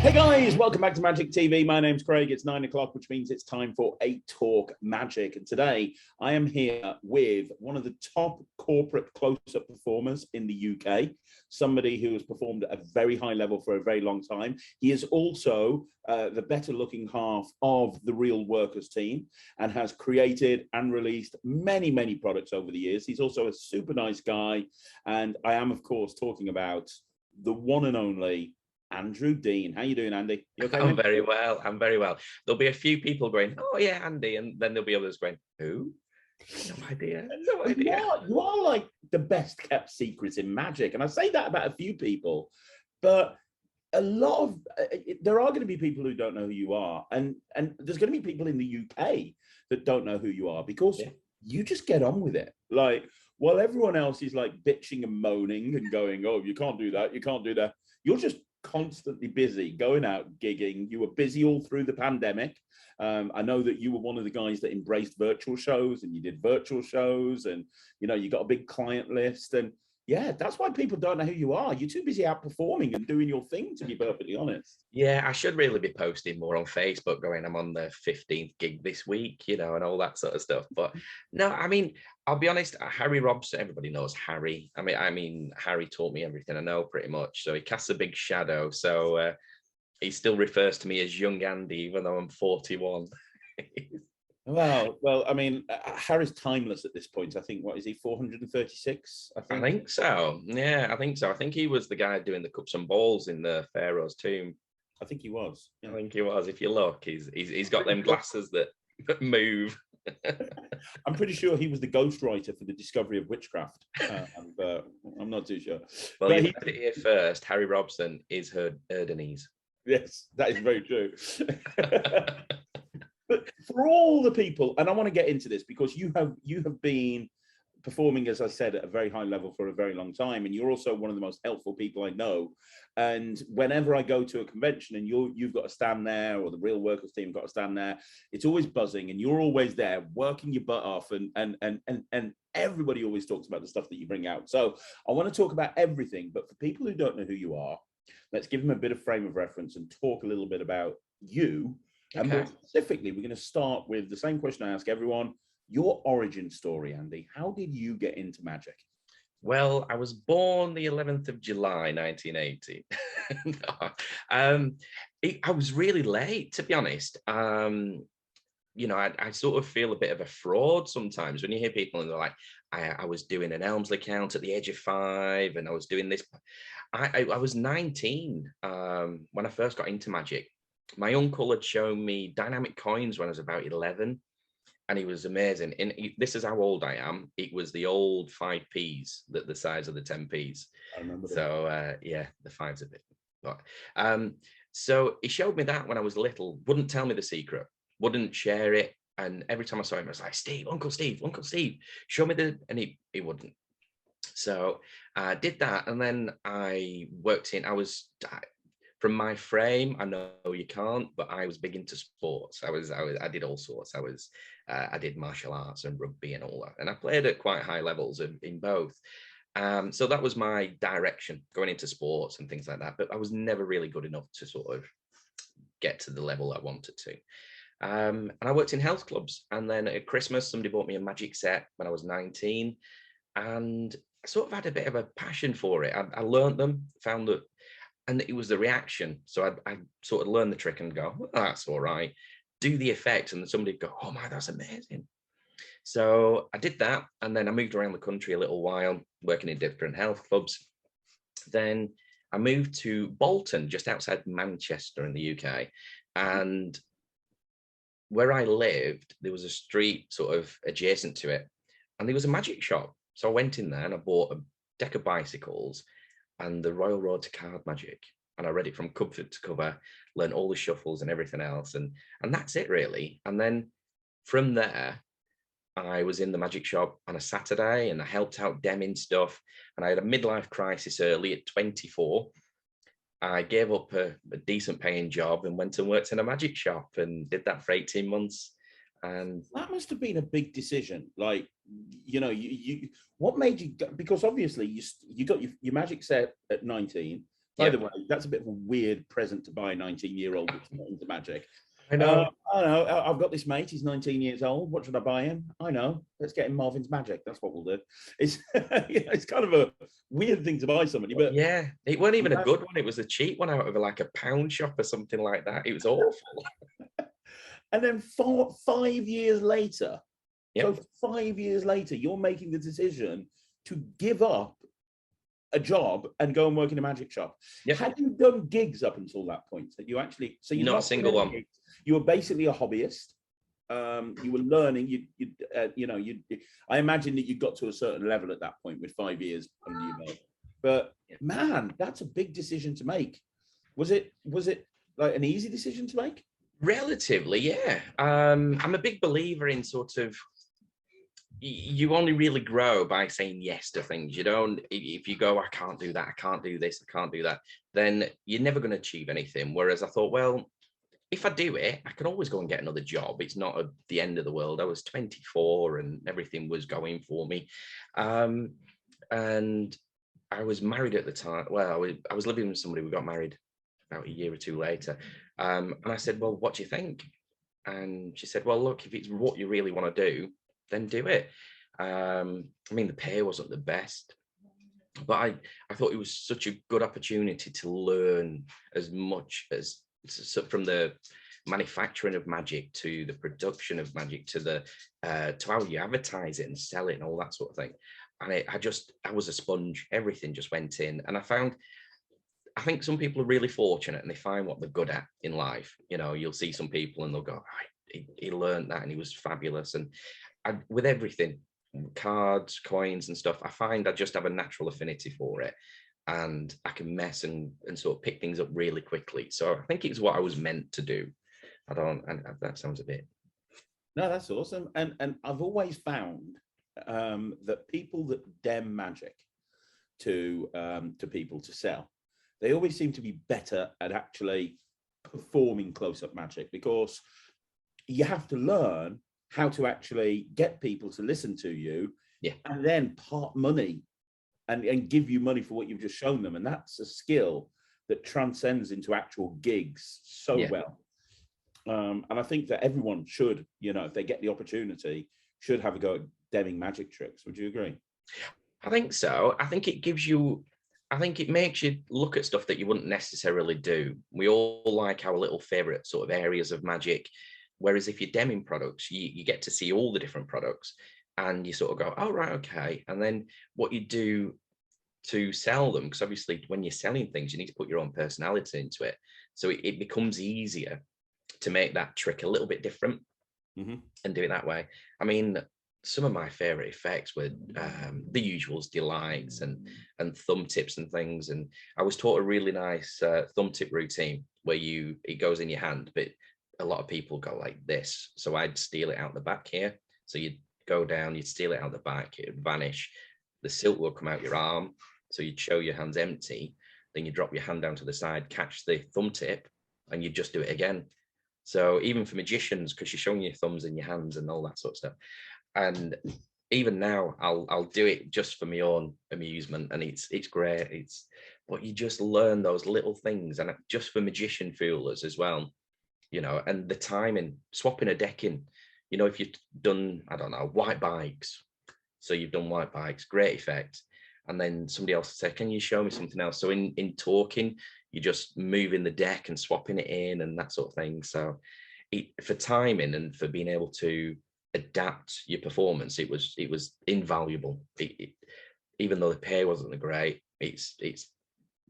Hey guys, welcome back to Magic TV. My name's Craig. It's 9 o'clock, which means it's time for 8 Talk Magic. And today I am here with one of the top corporate close-up performers in the UK, somebody who has performed at a very high level for a very long time. He is also the better looking half of the Real Workers team and has created and released many, many products over the years. He's also a super nice guy. And I am, of course, talking about the one and only Andrew Dean. How you doing, Andy? You okay? I'm very well. I'm very well. There'll be a few people going, "Oh yeah, Andy," and then there'll be others going, "Who? No idea. No idea." You are like the best kept secrets in Magic, and I say that about a few people, but a lot of there are going to be people who don't know who you are, and there's going to be people in the UK that don't know who you are because you just get on with it. Like while everyone else is like bitching and moaning and going, "Oh, you can't do that. You can't do that." You're just constantly busy going out gigging. You were busy all through the pandemic. I know that you were one of the guys that embraced virtual shows, and you did virtual shows, and you got a big client list. And yeah, that's why people don't know who you are. You're too busy outperforming and doing your thing, to be perfectly honest. Yeah, I should really be posting more on Facebook, going, "I'm on the 15th gig this week," and all that sort of stuff. But no, I mean, I'll be honest. Harry Robson, everybody knows Harry. I mean, Harry taught me everything I know, pretty much. So he casts a big shadow. So he still refers to me as young Andy, even though I'm 41. Well, I mean, Harry's timeless at this point. I think, what is he, 436? I think so. Yeah, I think so. I think he was the guy doing the cups and balls in the Pharaoh's tomb. I think he was. Yeah. I think he was. If you look, he's got them glasses that move. I'm pretty sure he was the ghostwriter for the discovery of witchcraft. I'm not too sure. Well, you heard it here first. Harry Robson is Erdenese. Yes, that is very true. But for all the people, and I want to get into this because you have been performing, as I said, at a very high level for a very long time, and you're also one of the most helpful people I know. And whenever I go to a convention and you've got to stand there, or the Real Workers team got to stand there, it's always buzzing, and you're always there working your butt off, and everybody always talks about the stuff that you bring out. So I want to talk about everything, but for people who don't know who you are, let's give them a bit of frame of reference and talk a little bit about you. Okay. And more specifically, we're going to start with the same question I ask everyone. Your origin story, Andy. How did you get into Magic? Well, I was born the 11th of July, 1980. I was really late, to be honest. I sort of feel a bit of a fraud sometimes when you hear people and they're like, I was doing an Elmsley count at the age of 5, and I was doing this. I was 19 when I first got into Magic. My uncle had shown me dynamic coins when I was about 11, and he was amazing. And this is how old I am. It was the old 5p's, the size of the 10p's. I remember. So yeah, the 5's a bit. But so he showed me that when I was little. Wouldn't tell me the secret. Wouldn't share it. And every time I saw him, I was like, "Steve, Uncle Steve, show me the." And he wouldn't. So I did that, and then I worked in. From my frame, I know you can't, but I was big into sports. I did all sorts. I did martial arts and rugby and all that, and I played at quite high levels in both. So that was my direction, going into sports and things like that. But I was never really good enough to sort of get to the level I wanted to. And I worked in health clubs, and then at Christmas, somebody bought me a Magic set when I was 19, and I sort of had a bit of a passion for it. I learned them, found that. And it was the reaction. So I sort of learned the trick and go, "Oh, that's all right." Do the effect, and then somebody would go, "Oh my, that's amazing." So I did that, and then I moved around the country a little while, working in different health clubs. Then I moved to Bolton, just outside Manchester in the UK. And where I lived, there was a street sort of adjacent to it, and there was a magic shop. So I went in there and I bought a deck of bicycles and the Royal Road to Card Magic, and I read it from cover to cover, learned all the shuffles and everything else, and that's it really. And then from there, I was in the magic shop on a Saturday, and I helped out Dem stuff, and I had a midlife crisis early at 24. I gave up a decent paying job and went and worked in a magic shop and did that for 18 months. And that must have been a big decision. Like, you what made you go, because obviously you got your magic set at 19, By the way, that's a bit of a weird present to buy a 19-year-old that's not into magic. I know. I know. I've got this mate. He's 19 years old. What should I buy him? I know. Let's get him Marvin's Magic. That's what we'll do. It's it's kind of a weird thing to buy somebody, but yeah, it wasn't even a good one. It was a cheap one out of like a pound shop or something like that. It was awful. And then 5 years later, Yep. so 5 years later, you're making the decision to give up a job and go and work in a magic shop. Yep. Had you done gigs up until that point? That you actually, so you're Not a single one. Gigs. You were basically a hobbyist. You were learning. I imagine that you got to a certain level at that point with 5 years under your belt. But man, that's a big decision to make. Was it like an easy decision to make? Relatively, yeah. I'm a big believer in sort of, you only really grow by saying yes to things. You don't, if you go, I can't do that, I can't do this, I can't do that, then you're never going to achieve anything. Whereas I thought, well, if I do it, I can always go and get another job. It's not the end of the world. I was 24 and everything was going for me. And I was married at the time. Well, I was living with somebody. We got married about a year or two later. And I said, well, what do you think? And she said, well, look, if it's what you really want to do, then do it. I mean, the pay wasn't the best, but I thought it was such a good opportunity to learn as much as, from the manufacturing of magic to the production of magic to the to how you advertise it and sell it and all that sort of thing. And I was a sponge. Everything just went in. And I think some people are really fortunate and they find what they're good at in life. You know, you'll see some people and they'll go, he learned that and he was fabulous. And with everything, cards, coins and stuff, I find I just have a natural affinity for it. And I can mess and sort of pick things up really quickly. So I think it's what I was meant to do. And that sounds a bit. No, that's awesome. And I've always found that people that dem magic to people to sell, they always seem to be better at actually performing close-up magic, because you have to learn how to actually get people to listen to you, and then part money and give you money for what you've just shown them. And that's a skill that transcends into actual gigs so well. And I think that everyone should, if they get the opportunity, should have a go at demming magic tricks. Would you agree? I think so. I think it makes you look at stuff that you wouldn't necessarily do. We all like our little favorite sort of areas of magic. Whereas if you're demming products, you get to see all the different products and you sort of go, oh, right, okay. And then what you do to sell them, because obviously when you're selling things, you need to put your own personality into it. So it becomes easier to make that trick a little bit different and do it that way. I mean, some of my favorite effects were the usuals, delights and thumb tips and things. And I was taught a really nice thumb tip routine where it goes in your hand, but a lot of people go like this. So I'd steal it out the back here. So you'd go down, you'd steal it out the back, it would vanish. The silk will come out your arm. So you'd show your hands empty. Then you drop your hand down to the side, catch the thumb tip, and you just do it again. So even for magicians, because you're showing your thumbs and your hands and all that sort of stuff. And even now, I'll do it just for my own amusement, and it's great. But you just learn those little things, and just for magician foolers as well, and the timing, swapping a deck in. If you've done, I don't know, white bikes, so you've done white bikes, great effect, and then somebody else will say, can you show me something else? So in talking, you're just moving the deck and swapping it in and that sort of thing. So for timing and for being able to adapt your performance, it was invaluable. Even though the pay wasn't great, it's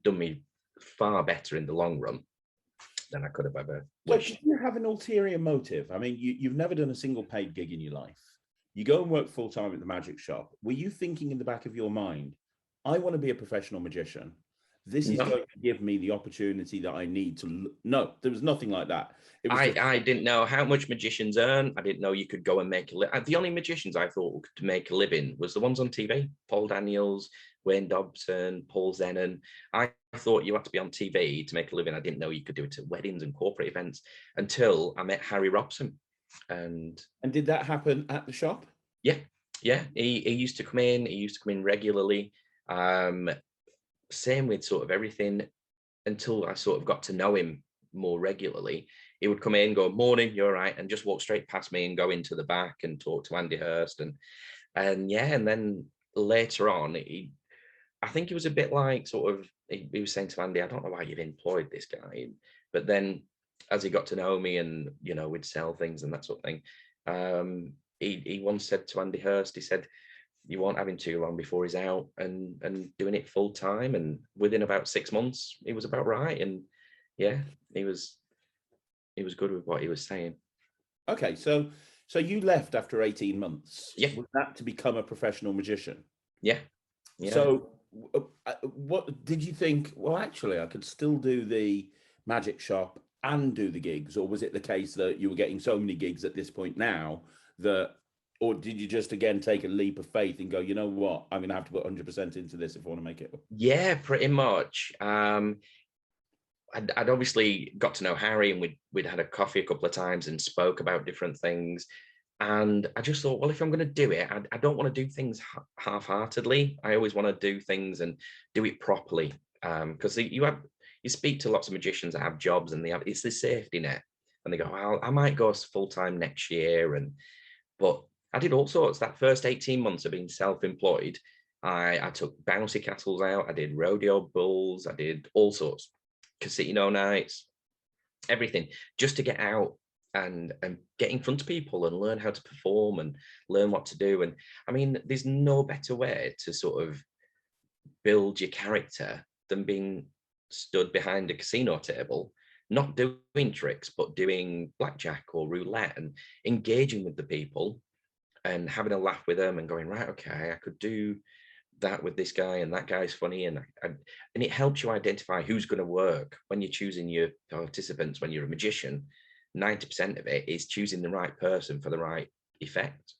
done me far better in the long run than I could have ever wished. So did you have an ulterior motive? I mean, you've never done a single paid gig in your life. You go and work full time at the magic shop. Were you thinking in the back of your mind, I want to be a professional magician? This is going to give me the opportunity that I need to. No, there was nothing like that. It was I didn't know how much magicians earn. I didn't know you could go and make a living. The only magicians I thought could make a living was the ones on TV: Paul Daniels, Wayne Dobson, Paul Zenon. I thought you had to be on TV to make a living. I didn't know you could do it at weddings and corporate events until I met Harry Robson. And did that happen at the shop? Yeah. He used to come in. He used to come in regularly. Same with sort of everything. until I sort of got to know him more regularly. He would come in, go, morning, you're right, and just walk straight past me and go into the back and talk to Andy Hurst. And yeah, and then later on, I think he was a bit like sort of, he was saying to Andy, I don't know why you've employed this guy. But then as he got to know me and, you know, we'd sell things and that sort of thing, he once said to Andy Hurst, he said, you won't have him too long before he's out and doing it full time. And within about 6 months, he was about right. And yeah, he was good with what he was saying. Okay, so you left after 18 months. Yeah. Was that to become a professional magician? Yeah. Yeah. So what did you think? Well, actually, I could still do the magic shop and do the gigs, or was it the case that you were getting so many gigs at this point now that, or did you just again take a leap of faith and go, you know what, I'm going to have to put 100% into this if I want to make it? Yeah, pretty much. I'd obviously got to know Harry, and we'd had a coffee a couple of times and spoke about different things. And I just thought, well, if I'm going to do it, I don't want to do things half-heartedly. I always want to do things and do it properly. Because you speak to lots of magicians that have jobs, and it's the safety net, and they go, well, I might go full-time next year. But I did all sorts. That first 18 months of being self-employed, I took bouncy castles out, I did rodeo bulls, I did all sorts, casino nights, everything, just to get out and get in front of people and learn how to perform and learn what to do. And I mean, there's no better way to sort of build your character than being stood behind a casino table, not doing tricks, but doing blackjack or roulette and engaging with the people and having a laugh with them and going, right, okay, I could do that with this guy, and that guy's funny, and it helps you identify who's going to work when you're choosing your participants. When you're a magician, 90% of it is choosing the right person for the right effect.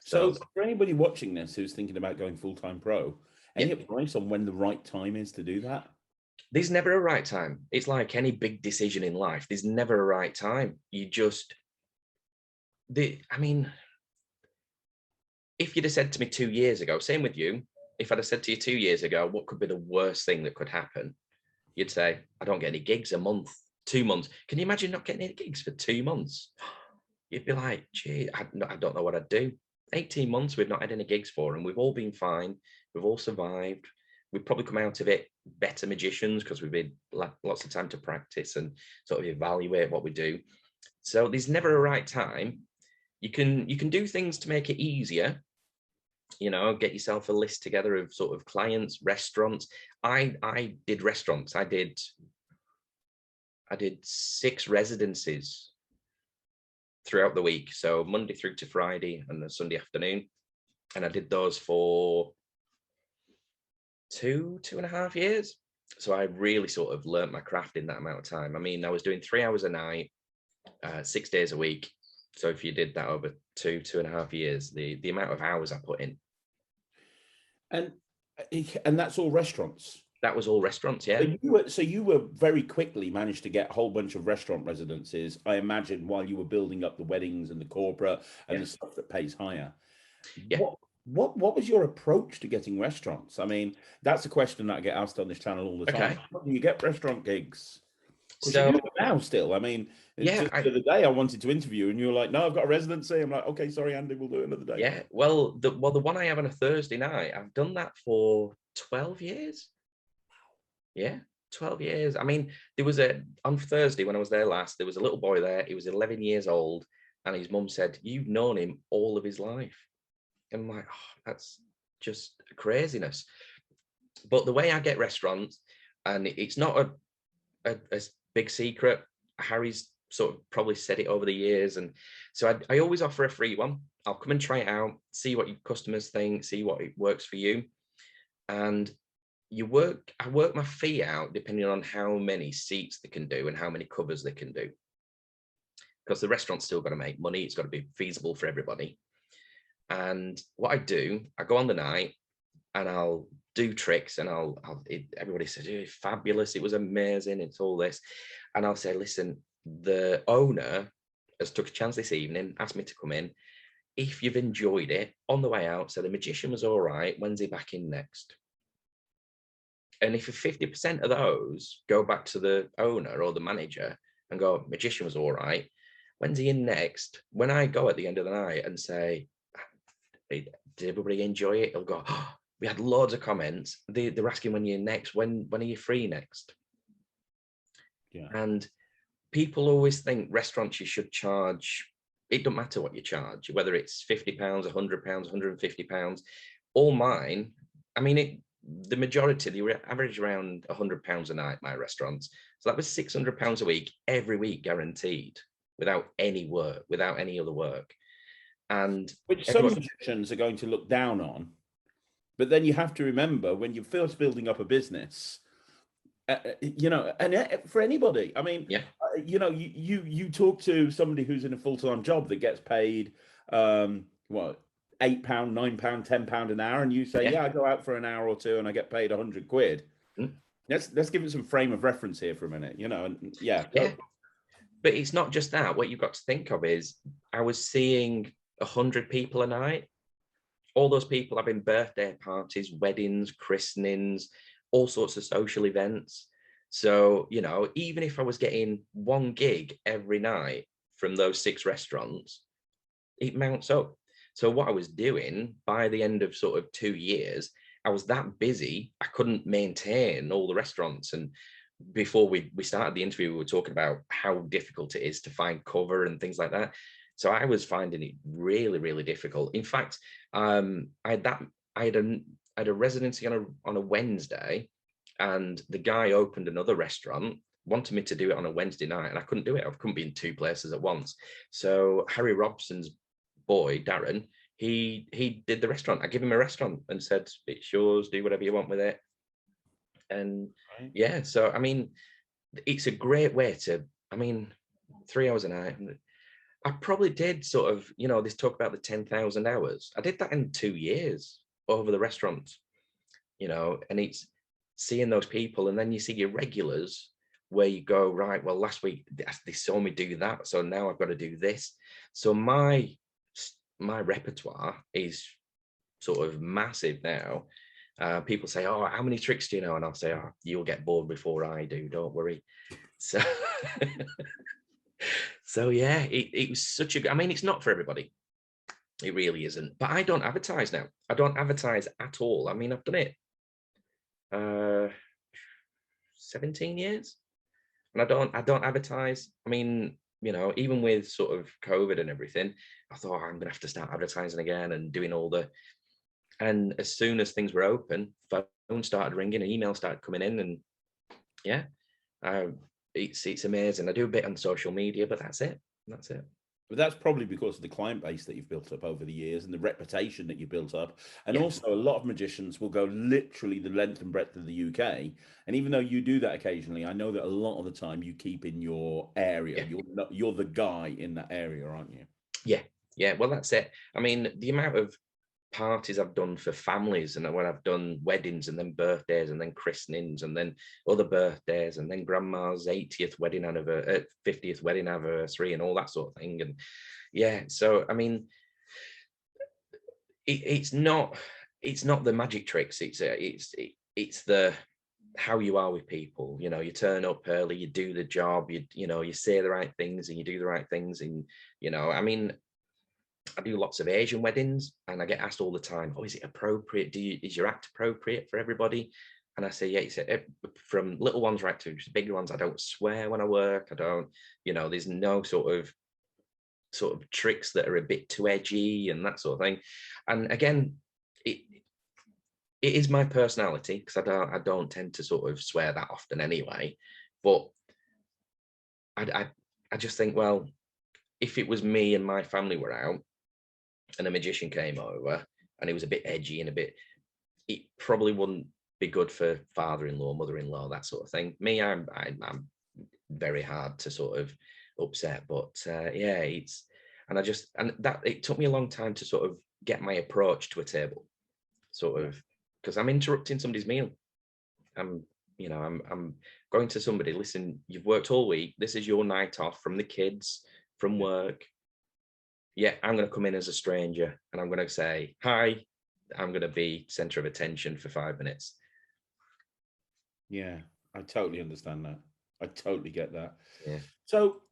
So for anybody watching this who's thinking about going full-time pro, any advice on when the right time is to do that? There's never a right time. It's like any big decision in life. There's never a right time. You just, I mean, if you'd have said to me 2 years ago, same with you, if I'd have said to you 2 years ago, what could be the worst thing that could happen? You'd say, I don't get any gigs a month, 2 months. Can you imagine not getting any gigs for 2 months? You'd be like, gee, I don't know what I'd do. 18 months we've not had any gigs for, and we've all been fine. We've all survived. We've probably come out of it better magicians because we've had lots of time to practice and sort of evaluate what we do. So there's never a right time. You can do things to make it easier. You know, get yourself a list together of sort of clients, restaurants. I did restaurants. I did 6 residencies throughout the week, so Monday through to Friday and the Sunday afternoon, and I did those for 2.5 years. So I really sort of learnt my craft in that amount of time. I mean, I was doing 3 hours a night, 6 days a week. So if you did that over 2.5 years, the amount of hours I put in. And that's all restaurants? That was all restaurants, yeah. So you were very quickly managed to get a whole bunch of restaurant residencies, I imagine, while you were building up the weddings and the corporate and the stuff that pays higher. Yeah. What was your approach to getting restaurants? I mean, that's a question that I get asked on this channel all the time. Okay. How do you get restaurant gigs? So you do it now still. I mean, just the other day I wanted to interview and you were like, no, I've got a residency. I'm like, okay, sorry, Andy, we'll do it another day. Yeah, well, the one I have on a Thursday night, I've done that for 12 years. Yeah, 12 years. I mean, there was on Thursday when I was there last, there was a little boy there. He was 11 years old, and his mum said, you've known him all of his life. And I'm like, oh, that's just craziness. But the way I get restaurants, and it's not a big secret, Harry's sort of probably said it over the years. And so I always offer a free one. I'll come and try it out, see what your customers think, see what works for you. And I work my fee out depending on how many seats they can do and how many covers they can do. Because the restaurant's still got to make money. It's got to be feasible for everybody. And what I do, I go on the night and I'll do tricks, and everybody says, oh, fabulous, it was amazing, it's all this. And I'll say, listen, the owner has took a chance this evening, asked me to come in. If you've enjoyed it, on the way out, so the magician was all right, when's he back in next? And if 50% of those go back to the owner or the manager and go, magician was all right, when's he in next? When I go at the end of the night and say, did everybody enjoy it? He'll go, oh, we had loads of comments. They're asking when you're next, when are you free next? Yeah. And people always think restaurants you should charge, it don't matter what you charge, whether it's £50, £100, £150. All mine, I mean, the majority, they average around £100 a night, my restaurants. So that was £600 a week, every week guaranteed, without any work, without any other work. And which some magicians are going to look down on. But then you have to remember, when you're first building up a business, you know, and for anybody, I mean, yeah, you know, you talk to somebody who's in a full-time job that gets paid, what, £8, £9, £10 an hour, and you say, yeah, I go out for an hour or two and I get paid £100. Let's give it some frame of reference here for a minute, you know, and yeah. But it's not just that. What you've got to think of is, I was seeing 100 people a night. All those people having birthday parties, weddings, christenings, all sorts of social events. So, you know, even if I was getting one gig every night from those 6 restaurants, it mounts up. So what I was doing by the end of sort of 2 years, I was that busy, I couldn't maintain all the restaurants. And before we started the interview, we were talking about how difficult it is to find cover and things like that. So I was finding it really, really difficult. In fact, I had a residency on a Wednesday, and the guy opened another restaurant, wanted me to do it on a Wednesday night, and I couldn't do it. I couldn't be in 2 places at once. So Harry Robson's boy, Darren, he did the restaurant. I gave him a restaurant and said, it's yours, do whatever you want with it. And yeah, so I mean, it's a great way to, I mean, 3 hours a night. I probably did sort of, you know, this talk about the 10,000 hours. I did that in 2 years over the restaurant, you know, and it's seeing those people. And then you see your regulars where you go, right, well, last week they saw me do that, so now I've got to do this. So my repertoire is sort of massive now. People say, oh, how many tricks do you know? And I'll say, oh, you'll get bored before I do, don't worry. So so yeah, it was such a, I mean, it's not for everybody. It really isn't. But I don't advertise now. I don't advertise at all. I mean, I've done it 17 years, and I don't advertise. I mean, you know, even with sort of COVID and everything, I thought, I'm gonna have to start advertising again and doing all the, and as soon as things were open, phone started ringing and emails started coming in, and yeah, it's amazing. I do a bit on social media, but that's it. That's it. But that's probably because of the client base that you've built up over the years and the reputation that you built up. And also, a lot of magicians will go literally the length and breadth of the UK. And even though you do that occasionally, I know that a lot of the time you keep in your area. You're the guy in that area, aren't you? Yeah. Well, that's it. I mean, the amount of parties I've done for families, and when I've done weddings and then birthdays and then christenings and then other birthdays and then grandma's 80th wedding anniversary, 50th wedding anniversary and all that sort of thing. And yeah, so I mean, it's not the magic tricks. It's the how you are with people. You know, you turn up early, you do the job, you know, you say the right things and you do the right things. And you know, I mean, I do lots of Asian weddings, and I get asked all the time, oh, is it appropriate? Is your act appropriate for everybody? And I say, yeah, it's from little ones right to bigger ones. I don't swear when I work. I don't, you know, there's no sort of tricks that are a bit too edgy and that sort of thing. And again, it is my personality, because I don't tend to sort of swear that often anyway. But I just think, well, if it was me and my family were out and a magician came over and it was a bit edgy and it probably wouldn't be good for father-in-law, mother-in-law, that sort of thing. Me, I'm very hard to sort of upset, but yeah, it took me a long time to sort of get my approach to a table, sort of, because I'm interrupting somebody's meal. I'm going to somebody, listen, you've worked all week, this is your night off from the kids, from work. Yeah, I'm going to come in as a stranger and I'm going to say, hi, I'm going to be center of attention for 5 minutes. Yeah, I totally understand that. I totally get that. Yeah. So,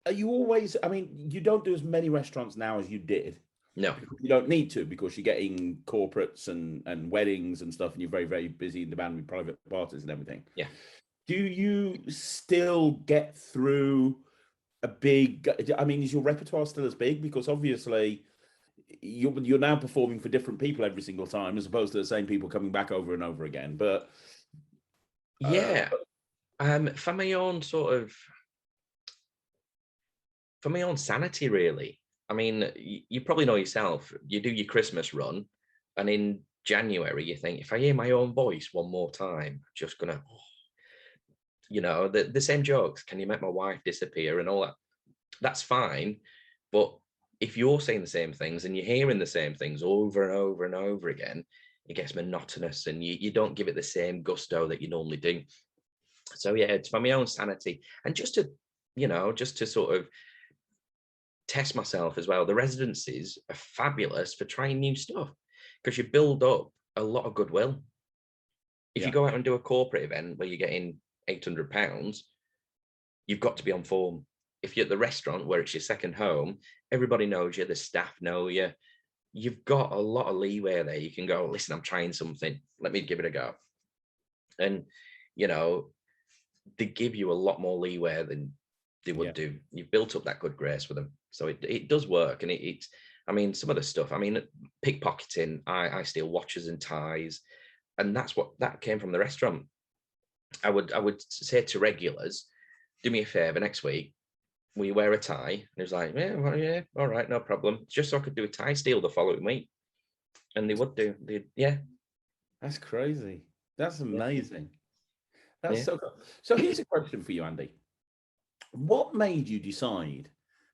are you always? I mean, you don't do as many restaurants now as you did. No. You don't need to because you're getting corporates and weddings and stuff, and you're very, very busy in demand with private parties and everything. Yeah. Do you still get through a big? I mean, is your repertoire still as big? Because obviously, you're now performing for different people every single time, as opposed to the same people coming back over and over again. But Yeah. For my own sort of, for my own sanity, really. I mean, you probably know yourself, you do your Christmas run, and in January, you think, if I hear my own voice one more time, I'm just gonna, the same jokes. Can you make my wife disappear and all that? That's fine. But if you're saying the same things and you're hearing the same things over and over and over again, it gets monotonous and you don't give it the same gusto that you normally do. So yeah, it's for my own sanity and just to sort of test myself as well. The residencies are fabulous for trying new stuff because you build up a lot of goodwill. If you yeah, go out and do a corporate event where you're getting £800, you've got to be on form. If you're at the restaurant where it's your second home, everybody knows you, the staff know you. You've got a lot of leeway there. You can go, listen, I'm trying something. Let me give it a go. And, you know, they give you a lot more leeway than they would yeah. do. You've built up that good grace with them. So it does work. And it's, I mean, some of the stuff, I mean, pickpocketing, I steal watches and ties. And that came from the restaurant. I would say to regulars, do me a favor next week, will you wear a tie? And he was like, yeah, well, yeah, all right, no problem. Just so I could do a tie steal the following week. And they would do. Yeah. That's crazy. That's Yeah. amazing. That's Yeah. so cool. So here's a question for you, Andy. What made you decide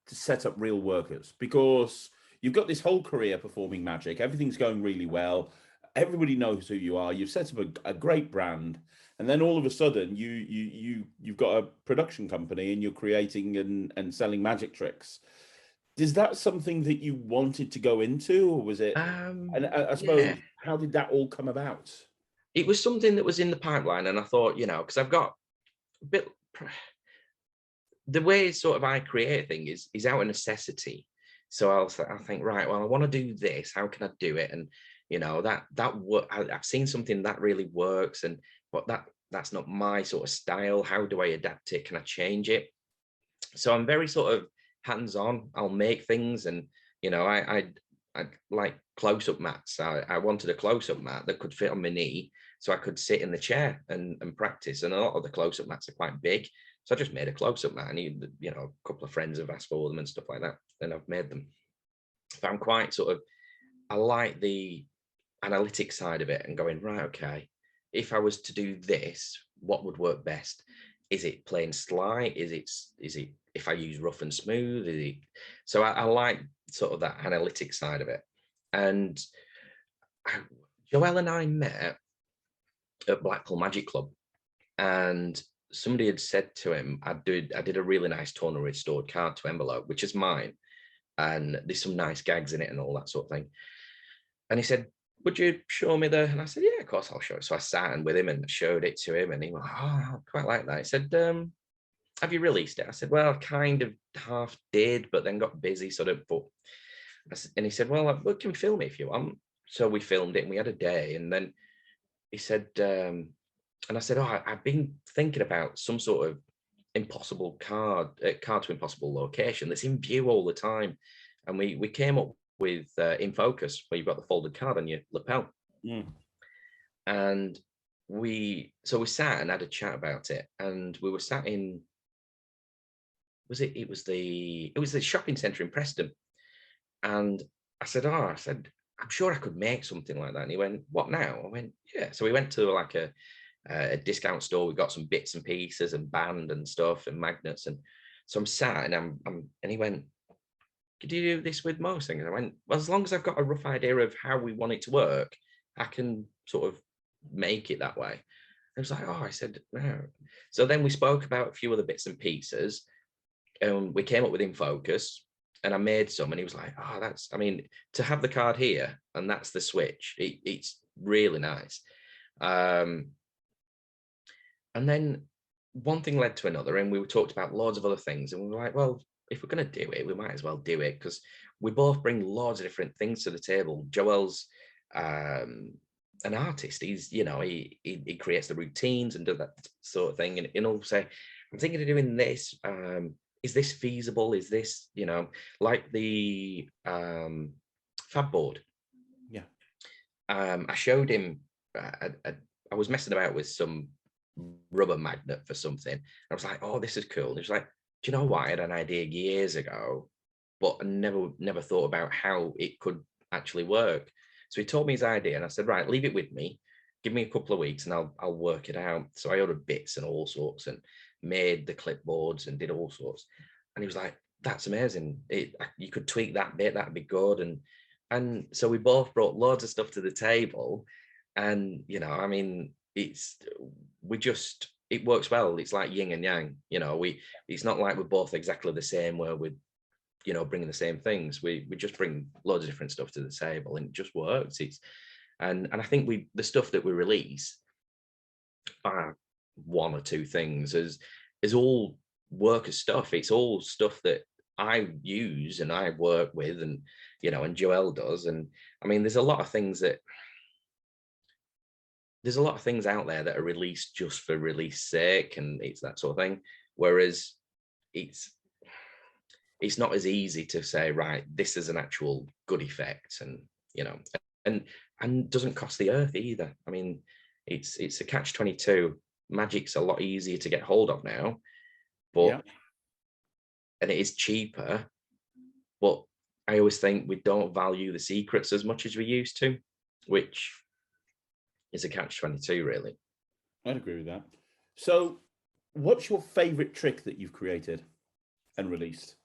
to set up Real Workers? Because you've got this whole career performing magic, everything's going really well, everybody knows who you are, you've set up a great brand, and then all of a sudden you've got a production company and you're creating and selling magic tricks. Is that something that you wanted to go into, or was it? And I Yeah. suppose, how did that all come about? It was something that was in the pipeline. And I thought, because I've got a bit, the way sort of I create thing is out of necessity. So I'll think, right, well, I want to do this. How can I do it? And I've seen something that really works, but that's not my sort of style. How do I adapt it? Can I change it? So I'm very sort of hands-on. I'll make things, and I like close-up mats. I wanted a close-up mat that could fit on my knee, so I could sit in the chair and practice. And a lot of the close-up mats are quite big, so I just made a close-up mat. And a couple of friends have asked for them and stuff like that, and I've made them. But I'm quite sort of, I like the analytic side of it and going, right, okay, if I was to do this, what would work best? Is it plain slide? Is it if I use rough and smooth? So I like sort of that analytic side of it. And Joel and I met at Blackpool Magic Club, and somebody had said to him, I did a really nice toner restored card to envelope, which is mine, and there's some nice gags in it and all that sort of thing. And he said, would you show me and I said, yeah, of course I'll show it. So I sat in with him and showed it to him, and he went, oh, I quite like that. He said, have you released it? I said, well, I kind of half did, but then got busy, so I don't put. And he said, well, we can film it if you want. So we filmed it and we had a day. And then he said, and I said, oh, I've been thinking about some sort of impossible card to impossible location that's in view all the time. And we came up with In Focus, where you've got the folded card on your lapel. Mm. And we sat and had a chat about it. And we were sat in, it was the shopping centre in Preston. And I said, I'm sure I could make something like that. And he went, what now? I went, yeah. So we went to like a discount store. We got some bits and pieces and band and stuff and magnets. And so I'm sat and and he went, could you do this with most things? I went, well, as long as I've got a rough idea of how we want it to work, I can sort of make it that way. I was like, I said, no. So then we spoke about a few other bits and pieces, and we came up with In Focus, and I made some, and he was like, to have the card here, and that's the switch. It's really nice. And then one thing led to another, and we talked about loads of other things, and we were like, well, if we're going to do it, we might as well do it, because we both bring loads of different things to the table. Joel's an artist. He's, you know, he creates the routines and does that sort of thing. And he'll say, I'm thinking of doing this. Is this feasible? Is this, you know, like the fab board? Yeah. I showed him, I was messing about with some rubber magnet for something. I was like, oh, this is cool. And he was like, do you know what? I had an idea years ago, but I never thought about how it could actually work. So he told me his idea, and I said, right, leave it with me. Give me a couple of weeks and I'll work it out. So I ordered bits and all sorts and made the clipboards and did all sorts. And he was like, that's amazing. You could tweak that bit, that'd be good. And so we both brought loads of stuff to the table. And, you know, I mean, it works well. It's like yin and yang, you know, it's not like we're both exactly the same where we're, you know, bringing the same things. We just bring loads of different stuff to the table, and it just works. And I think the stuff that we release, one or two things, is all worker stuff. It's all stuff that I use and I work with, and, you know, and Joel does. And I mean, there's a lot of things out there that are released just for release sake, and it's that sort of thing. Whereas it's not as easy to say, right, this is an actual good effect, and, you know, and doesn't cost the earth either. I mean, it's a catch-22. Magic's a lot easier to get hold of now, but and it is cheaper. But I always think we don't value the secrets as much as we used to, which is a catch-22, really. I'd agree with that. So what's your favorite trick that you've created and released?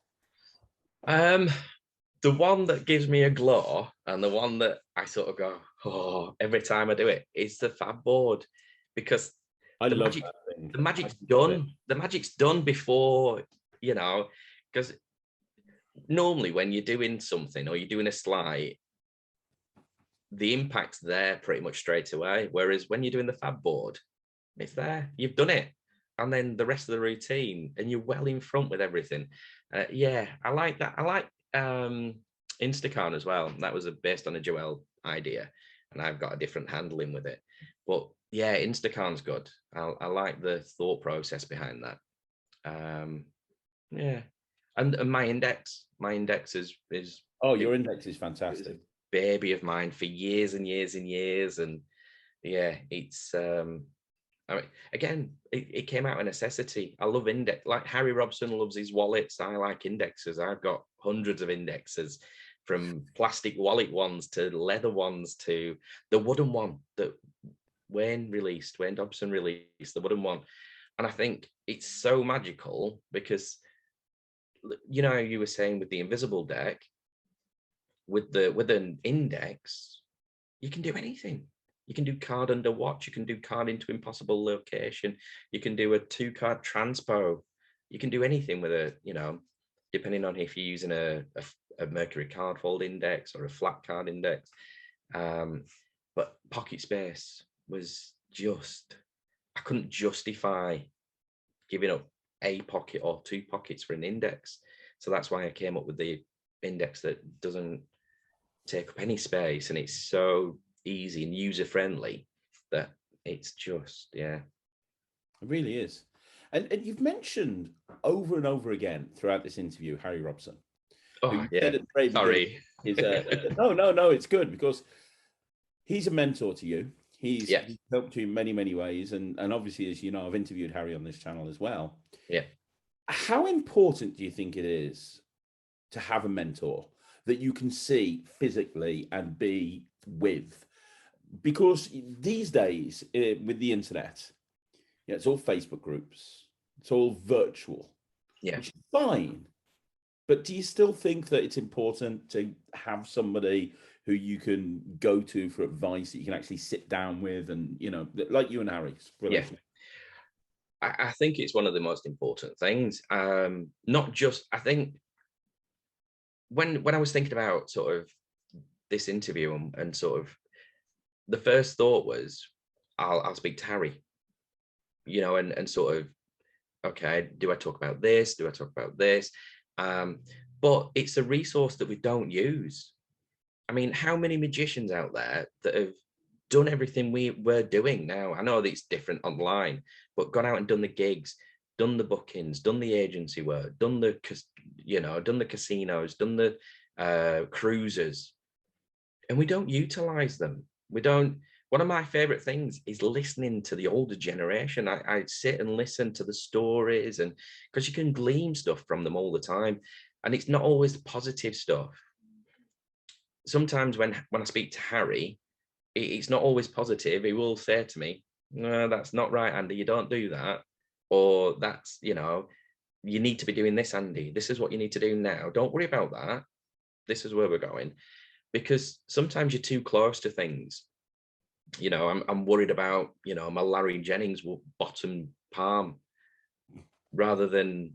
The one that gives me a glow, and the one that I sort of go, oh, every time I do it, is the fab board, because the magic's done. The magic's done before, you know, because normally when you're doing something or you're doing a slide, the impact's there pretty much straight away. Whereas when you're doing the fab board, it's there, you've done it. And then the rest of the routine, and you're well in front with everything. Yeah, I like that. I like Instacart as well. That was based on a Joel idea, and I've got a different handling with it. But yeah, Instacart's good. I like the thought process behind that. Yeah, and my index is oh, your index is fantastic. Baby of mine for years and years and years, and yeah, it's I mean, again, it came out of necessity. I love index. Like Harry Robson loves his wallets. I like indexes. I've got hundreds of indexes, from plastic wallet ones to leather ones to the wooden one that Wayne Dobson released, the wooden one. And I think it's so magical because, you know, you were saying with the invisible deck, with an index, you can do anything. You can do card under watch. You can do card into impossible location. You can do a 2-card transpo. You can do anything with a, you know, depending on if you're using a Mercury card fold index or a flat card index. But pocket space was just, I couldn't justify giving up a pocket or 2 pockets for an index. So that's why I came up with the index that doesn't take up any space, and it's so easy and user friendly that it's just, yeah, it really is. And you've mentioned over and over again throughout this interview Harry Robson. Oh yeah, sorry. No, it's good, because he's a mentor to you. He's helped you in many, many ways, and obviously, as you know, I've interviewed Harry on this channel as well. Yeah. How important do you think it is to have a mentor that you can see physically and be with? Because these days, with the internet, yeah, it's all Facebook groups, it's all virtual, which is fine. But do you still think that it's important to have somebody who you can go to for advice, that you can actually sit down with, and, you know, like you and Harry's relationship? Yeah, I think it's one of the most important things. Not just, I think when I was thinking about sort of this interview and sort of, the first thought was, I'll speak to Harry. and sort of, okay, do I talk about this? Do I talk about this? But it's a resource that we don't use. I mean, how many magicians out there that have done everything we're doing now? I know that it's different online, but gone out and done the gigs, done the bookings, done the agency work, done the casinos, done the cruises, and we don't utilize them. We don't. One of my favorite things is listening to the older generation. I sit and listen to the stories, and because you can glean stuff from them all the time, and it's not always the positive stuff. Sometimes when I speak to Harry, it's not always positive. He will say to me, "No, that's not right, Andy. You don't do that," or "That's, you need to be doing this, Andy. This is what you need to do now. Don't worry about that. This is where we're going." Because sometimes you're too close to things. I'm worried about, my Larry Jennings bottom palm rather than,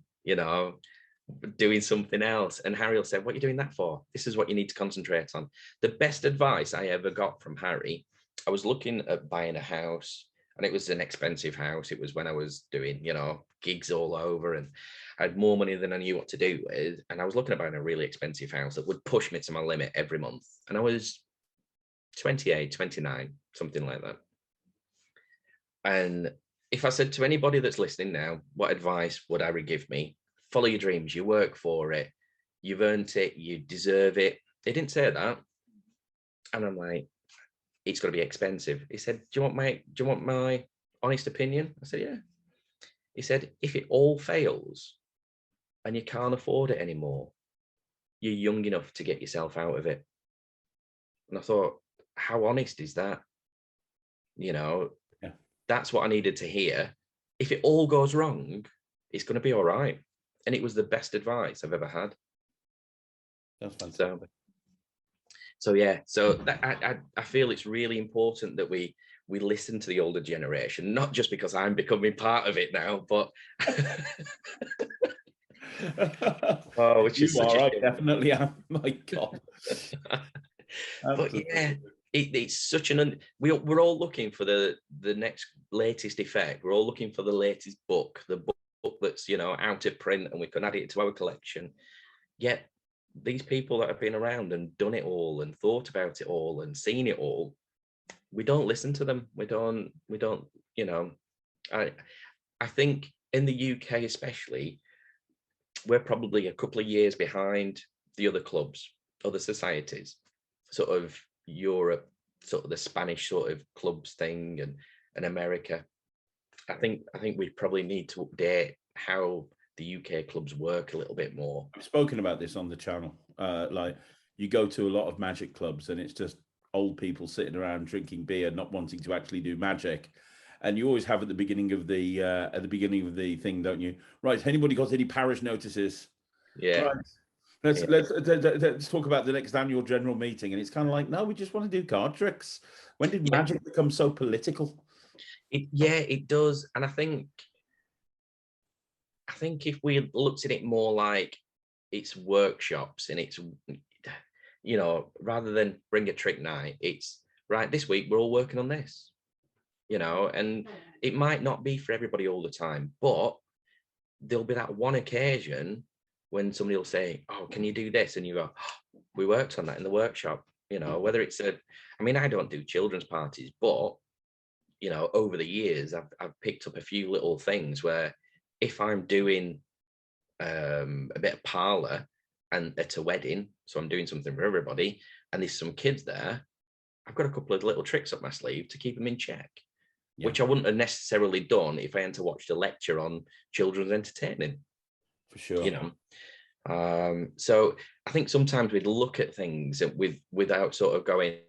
doing something else. And Harry will say, "What are you doing that for? This is what you need to concentrate on." The best advice I ever got from Harry, I was looking at buying a house, and it was an expensive house. It was when I was doing, gigs all over, and I had more money than I knew what to do with. And I was looking at buying a really expensive house that would push me to my limit every month. And I was 28, 29, something like that. And if I said to anybody that's listening now, what advice would Harry give me? Follow your dreams. You work for it. You've earned it. You deserve it. He didn't say that. And I'm like, it's got to be expensive. He said, do you want my honest opinion? I said, yeah. He said, if it all fails and you can't afford it anymore, you're young enough to get yourself out of it. And I thought, how honest is that? Yeah. That's what I needed to hear. If it all goes wrong, it's going to be all right. And it was the best advice I've ever had. That's fantastic. So yeah, so that, I feel it's really important that we listen to the older generation, not just because I'm becoming part of it now, but which is such I definitely am. My God. But yeah, it's such we're all looking for the next latest effect. We're all looking for the latest book, the book that's out of print, and we can add it to our collection. Yet these people that have been around and done it all and thought about it all and seen it all, we don't listen to them. We don't. I think in the UK especially, we're probably a couple of years behind the other clubs, other societies, sort of Europe, sort of the Spanish sort of clubs thing, and America. I think we probably need to update how the UK clubs work a little bit more. I've spoken about this on the channel. Like, you go to a lot of magic clubs and it's just old people sitting around drinking beer, not wanting to actually do magic. And you always have at the beginning of the thing, don't you? Right, anybody got any parish notices? Yeah. Right. Let's talk about the next annual general meeting. And it's kind of like, no, we just want to do card tricks. When did magic become so political? It does. And I think if we looked at it more like it's workshops, and it's, rather than bring a trick night, it's right, this week we're all working on this, and it might not be for everybody all the time, but there'll be that one occasion when somebody will say, "Oh, can you do this?" And you go, "Oh, we worked on that in the workshop." Whether it's I don't do children's parties, but over the years, I've picked up a few little things where if I'm doing a bit of parlor and it's a wedding, so I'm doing something for everybody, and there's some kids there, I've got a couple of little tricks up my sleeve to keep them in check, which I wouldn't have necessarily done if I hadn't watched a lecture on children's entertaining. For sure. So I think sometimes we'd look at things without sort of going,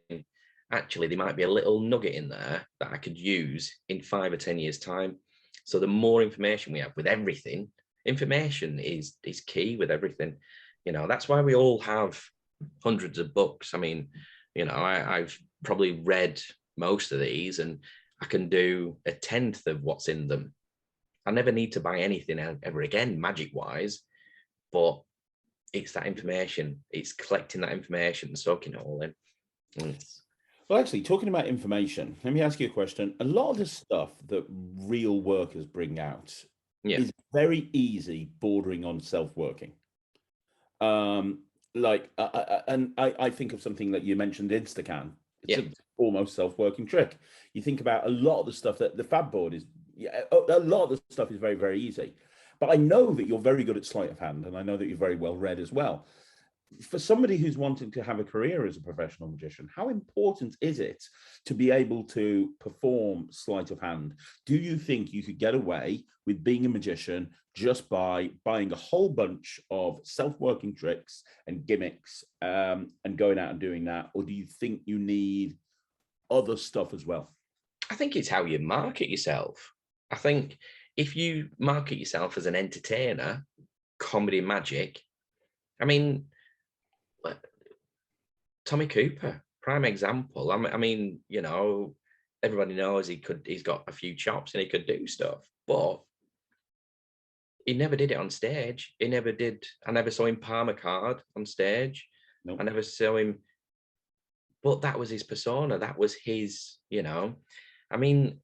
actually, there might be a little nugget in there that I could use in 5 or 10 years' time. So the more information we have with everything, information is key with everything. That's why we all have hundreds of books. I mean, I've probably read most of these, and I can do a 10th of what's in them. I never need to buy anything ever again, magic-wise, but it's that information. It's collecting that information, soaking it all in. Well, actually, talking about information, let me ask you a question. A lot of the stuff that real workers bring out Yeah, is very easy, bordering on self-working. Um, like, and I think of something that you mentioned, Instacan. It's yeah, a almost self-working trick. You think about a lot of the stuff that the fab board is, yeah, a lot of the stuff is very, very easy. But I know that you're very good at sleight of hand, and I know that you're very well read as well. For somebody who's wanting to have a career as a professional magician, how important is it to be able to perform sleight of hand? Do you think you could get away with being a magician just by buying a whole bunch of self-working tricks and gimmicks, and going out and doing that? Or do you think you need other stuff as well? I think it's how you market yourself. I think if you market yourself as an entertainer, comedy magic, I mean, like, Tommy Cooper, prime example. I mean, you know, everybody knows he's got a few chops and he could do stuff, but he never did it on stage. He never did. I never saw him palm a card on stage. I No. never saw him, but that was his persona. That was his, you know. I mean,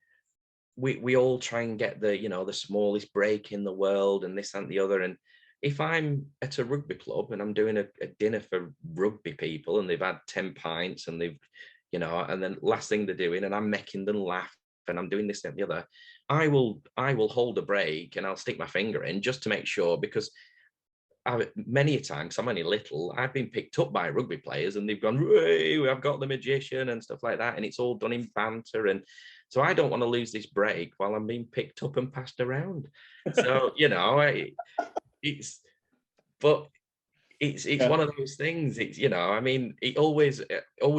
we all try and get the, you know, the smallest break in the world and this and the other. And if I'm at a rugby club and I'm doing a dinner for rugby people and they've had 10 pints and they've, you know, and then last thing they're doing and I'm making them laugh and I'm doing this and the other, I will hold a break and I'll stick my finger in just to make sure, because many a time, because I'm only little, I've been picked up by rugby players and they've gone, "Hey, I've got the magician," and stuff like that. And it's all done in banter. And so I don't want to lose this break while I'm being picked up and passed around. So, you know, it's, but it's Yeah. one of those things. It's, you know, I mean, it always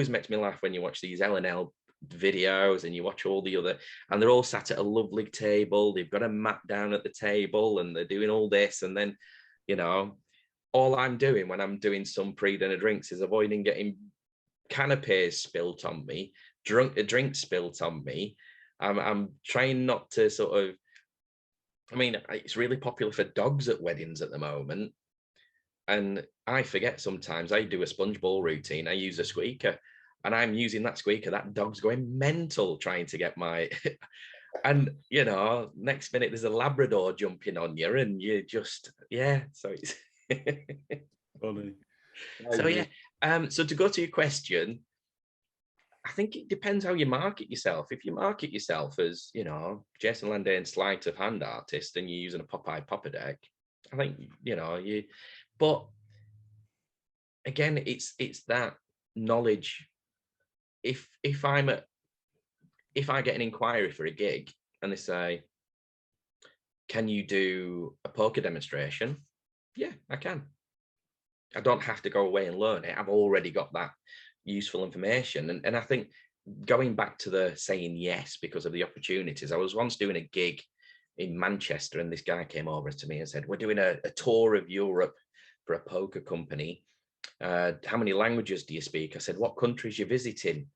makes me laugh when you watch these L&L videos and you watch all the other, and they're all sat at a lovely table. They've got a mat down at the table and they're doing all this. And then, you know, all I'm doing when I'm doing some pre-dinner drinks is avoiding getting canapes spilt on me, drink spilt on me. I'm trying not to sort of, I mean, it's really popular for dogs at weddings at the moment. And I forget sometimes I do a sponge ball routine. I use a squeaker and I'm using that squeaker. That dog's going mental trying to get my, and, you know, next minute there's a Labrador jumping on you and you just, yeah. So it's, Funny. I so agree. yeah. So to go to your question, I think it depends how you market yourself. If you market yourself as, you know, Jason Landane sleight of hand artist and you're using a Popeye Popper deck, I think, you know, but again, it's that knowledge. If I get an inquiry for a gig and they say, "Can you do a poker demonstration?" Yeah, I can. I don't have to go away and learn it. I've already got that useful information. And I think going back to the saying yes because of the opportunities, I was once doing a gig in Manchester and this guy came over to me and said, "We're doing a tour of Europe for a poker company. How many languages do you speak?" I said, "What countries you visiting?"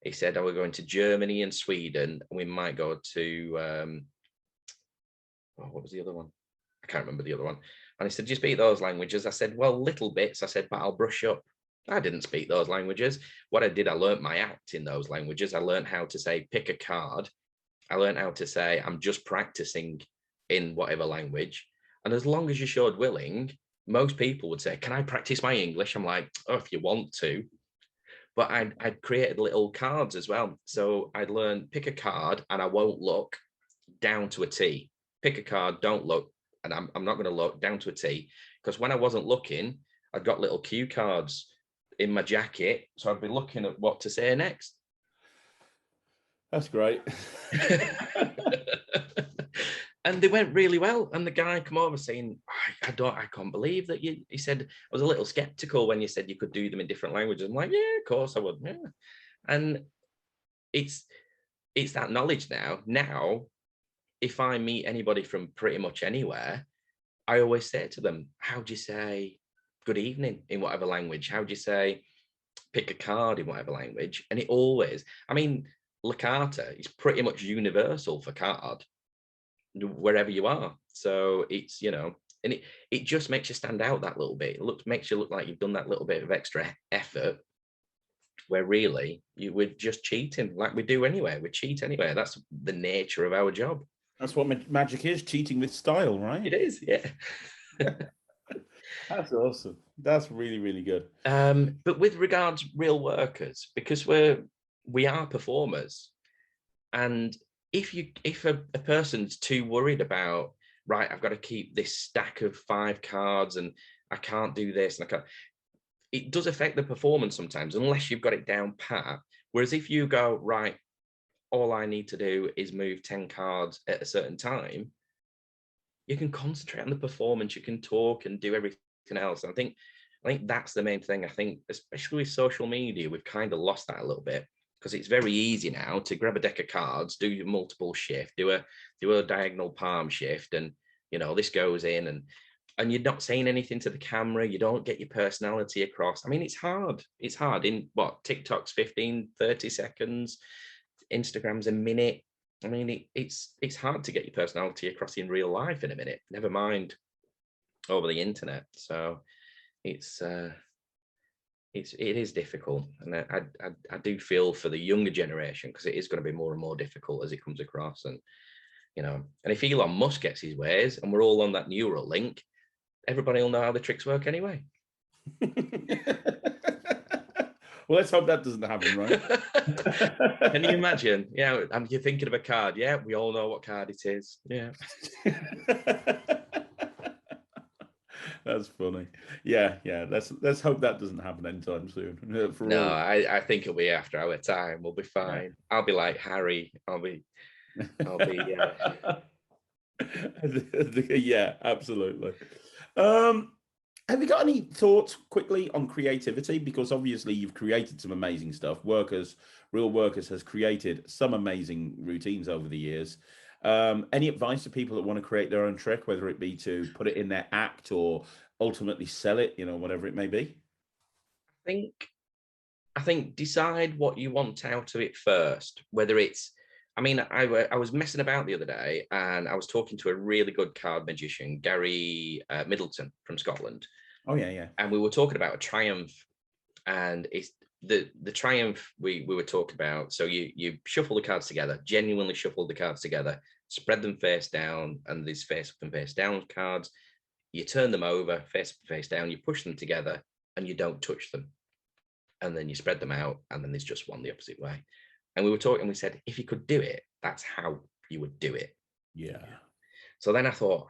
He said, "Oh, we're going to Germany and Sweden. And we might go to, what was the other one? I can't remember the other one." And he said, "Do you speak those languages?" I said, "Well, little bits." I said, "But I'll brush up." I didn't speak those languages. What I did, I learned my act in those languages. I learned how to say, pick a card. I learned how to say, I'm just practicing in whatever language. And as long as you showed willing, most people would say, "Can I practice my English?" I'm like, "Oh, if you want to." But I'd created little cards as well. So I'd learn, pick a card and I won't look, down to a T. Pick a card, don't look, and I'm not going to look, down to a T. Because when I wasn't looking, I'd got little cue cards in my jacket. So I'd be looking at what to say next. That's great. And they went really well. And the guy come over saying, I can't believe that you," he said, "I was a little skeptical when you said you could do them in different languages." I'm like, "Yeah, of course I would." Yeah. And it's that knowledge now. Now, if I meet anybody from pretty much anywhere, I always say to them, "How do you say good evening in whatever language? How do you say pick a card in whatever language?" And it always, I mean, La Carta is pretty much universal for card wherever you are. So it's, you know, and it just makes you stand out that little bit. Makes you look like you've done that little bit of extra effort. where really we're just cheating like we do anyway. We cheat anyway. That's the nature of our job. That's what magic is, cheating with style, right? It is, yeah. That's awesome. That's really, really good. But with regards real workers, because we are performers, and if a person's too worried about, right, I've got to keep this stack of 5 cards and I can't do this and I can't, it does affect the performance sometimes unless you've got it down pat. Whereas if you go, right, all I need to do is move 10 cards at a certain time, you can concentrate on the performance, you can talk and do everything else. And I think that's the main thing. I think especially with social media, we've kind of lost that a little bit, because it's very easy now to grab a deck of cards, do your multiple shift, do a diagonal palm shift, and this goes in, and you're not saying anything to the camera. You don't get your personality across. I mean, it's hard. It's hard in what, TikTok's 15, 30 seconds, Instagram's a minute. I mean, it's hard to get your personality across in real life in a minute, never mind over the internet. So it is difficult, and I do feel for the younger generation, because it is going to be more and more difficult as it comes across. And and if Elon Musk gets his ways and we're all on that neural link, everybody will know how the tricks work anyway. Well, let's hope that doesn't happen, right? Can you imagine? Yeah, and you're thinking of a card. Yeah, we all know what card it is. Yeah. That's funny. Yeah. Let's hope that doesn't happen anytime soon. No, I think it'll be after our time. We'll be fine. Yeah. I'll be like Harry. I'll be. Yeah, absolutely. Have you got any thoughts quickly on creativity? Because obviously you've created some amazing stuff. Real Workers has created some amazing routines over the years. Any advice to people that want to create their own trick, whether it be to put it in their act or ultimately sell it, whatever it may be? I think decide what you want out of it first, whether it's, I mean, I was messing about the other day and I was talking to a really good card magician, Gary Middleton from Scotland. Oh, yeah. And we were talking about a triumph, and it's the triumph we were talking about. So you shuffle the cards together, genuinely shuffle the cards together, spread them face down, and these face up and face down cards, you turn them over, face up and face down, you push them together, and you don't touch them. And then you spread them out, and then there's just one the opposite way. And we were talking, we said, if you could do it, that's how you would do it. Yeah. So then I thought,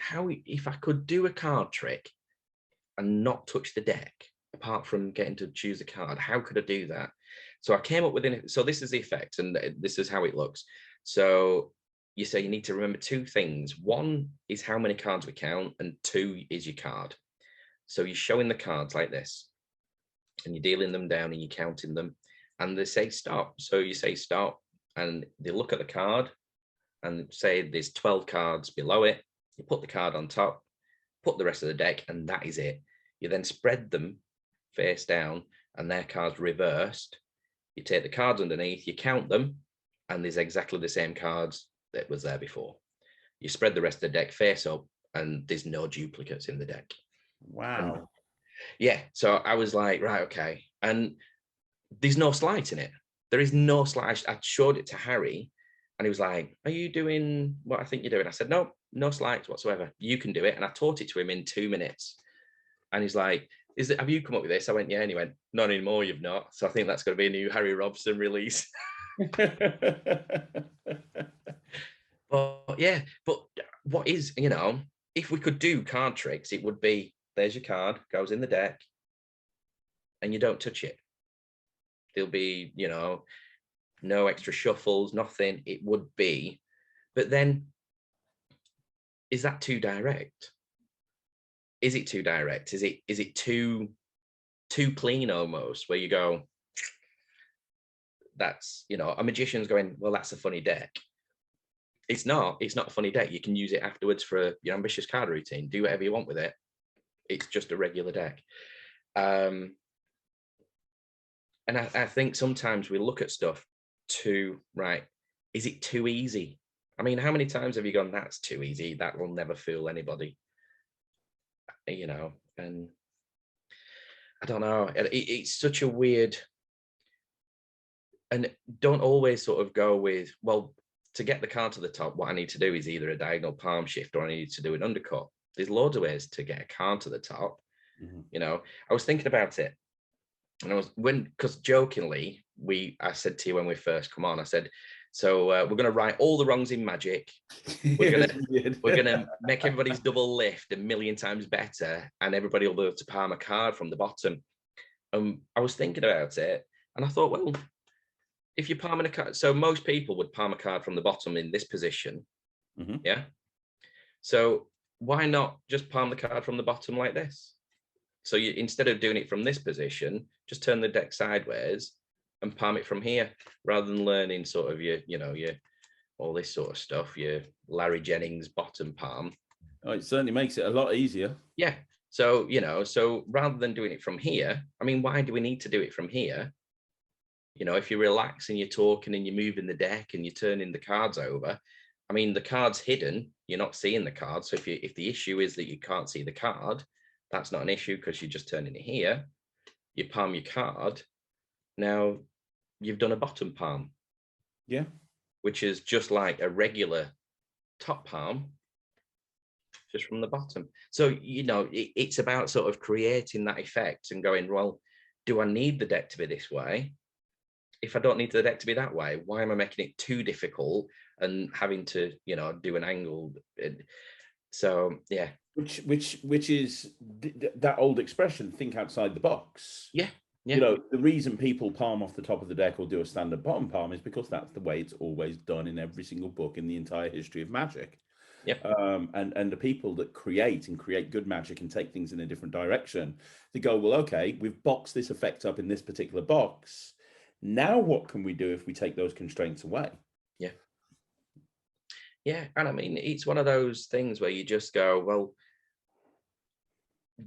how if I could do a card trick and not touch the deck, apart from getting to choose a card, how could I do that? So I came up with it. So this is the effect, and this is how it looks. So you say you need to remember 2 things. 1 is how many cards we count, and 2 is your card. So you're showing the cards like this, and you're dealing them down and you're counting them, and they say stop. So you say stop, and they look at the card and say there's 12 cards below it. You put the card on top, put the rest of the deck, and that is it. You then spread them face down, and their cards reversed. You take the cards underneath, you count them, and there's exactly the same cards that was there before. You spread the rest of the deck face up, and there's no duplicates in the deck. Wow. And yeah, so I was like, right, okay. And there's no sleight in it. There is no sleight. I showed it to Harry, and he was like, are you doing what I think you're doing? I said, no sleight whatsoever. You can do it. And I taught it to him in 2 minutes. And he's like, have you come up with this? I went, yeah. And he went, not anymore, you've not. So I think that's going to be a new Harry Robson release. But yeah, but what is, if we could do card tricks, it would be, there's your card, goes in the deck, and you don't touch it. There'll be, no extra shuffles, nothing. It would be, but then is that too direct? Is it too direct? Is it too clean almost, where you go, that's, a magician's going, well, that's a funny deck. It's not a funny deck. You can use it afterwards for your ambitious card routine. Do whatever you want with it. It's just a regular deck. And I think sometimes we look at stuff too, right, is it too easy? I mean, how many times have you gone, that's too easy, that will never fool anybody? And I don't know, it's such a weird and don't always sort of go with, well, to get the card to the top, what I need to do is either a diagonal palm shift or I need to do an undercut. There's loads of ways to get a card to the top. You know, I was thinking about it, and because jokingly, I said to you when we first come on, I said, so we're going to right all the wrongs in magic. We're gonna make everybody's double lift a million times better, and everybody will be able to palm a card from the bottom. I was thinking about it, and I thought, well, if you're palming a card, so most people would palm a card from the bottom in this position. Yeah. So why not just palm the card from the bottom like this? So you, instead of doing it from this position, just turn the deck sideways and palm it from here, rather than learning sort of your all this sort of stuff, your Larry Jennings bottom palm. Oh, it certainly makes it a lot easier. Yeah. So, so rather than doing it from here, I mean, why do we need to do it from here? You know, if you relax and you're talking and you're moving the deck and you're turning the cards over, I mean, the card's hidden, you're not seeing the card. So if the issue is that you can't see the card, that's not an issue because you're just turning it here. You palm your card. Now you've done a bottom palm. Yeah. Which is just like a regular top palm, just from the bottom. So, it's about sort of creating that effect and going, well, do I need the deck to be this way? If I don't need the deck to be that way, why am I making it too difficult and having to, do an angle? So, yeah. Which is that old expression, think outside the box. Yeah. Yeah. You know, the reason people palm off the top of the deck or do a standard bottom palm is because that's the way it's always done in every single book in the entire history of magic. Yeah. And the people that create good magic and take things in a different direction, they go, well, okay, we've boxed this effect up in this particular box. Now what can we do if we take those constraints away? Yeah. Yeah. And I mean, it's one of those things where you just go, well,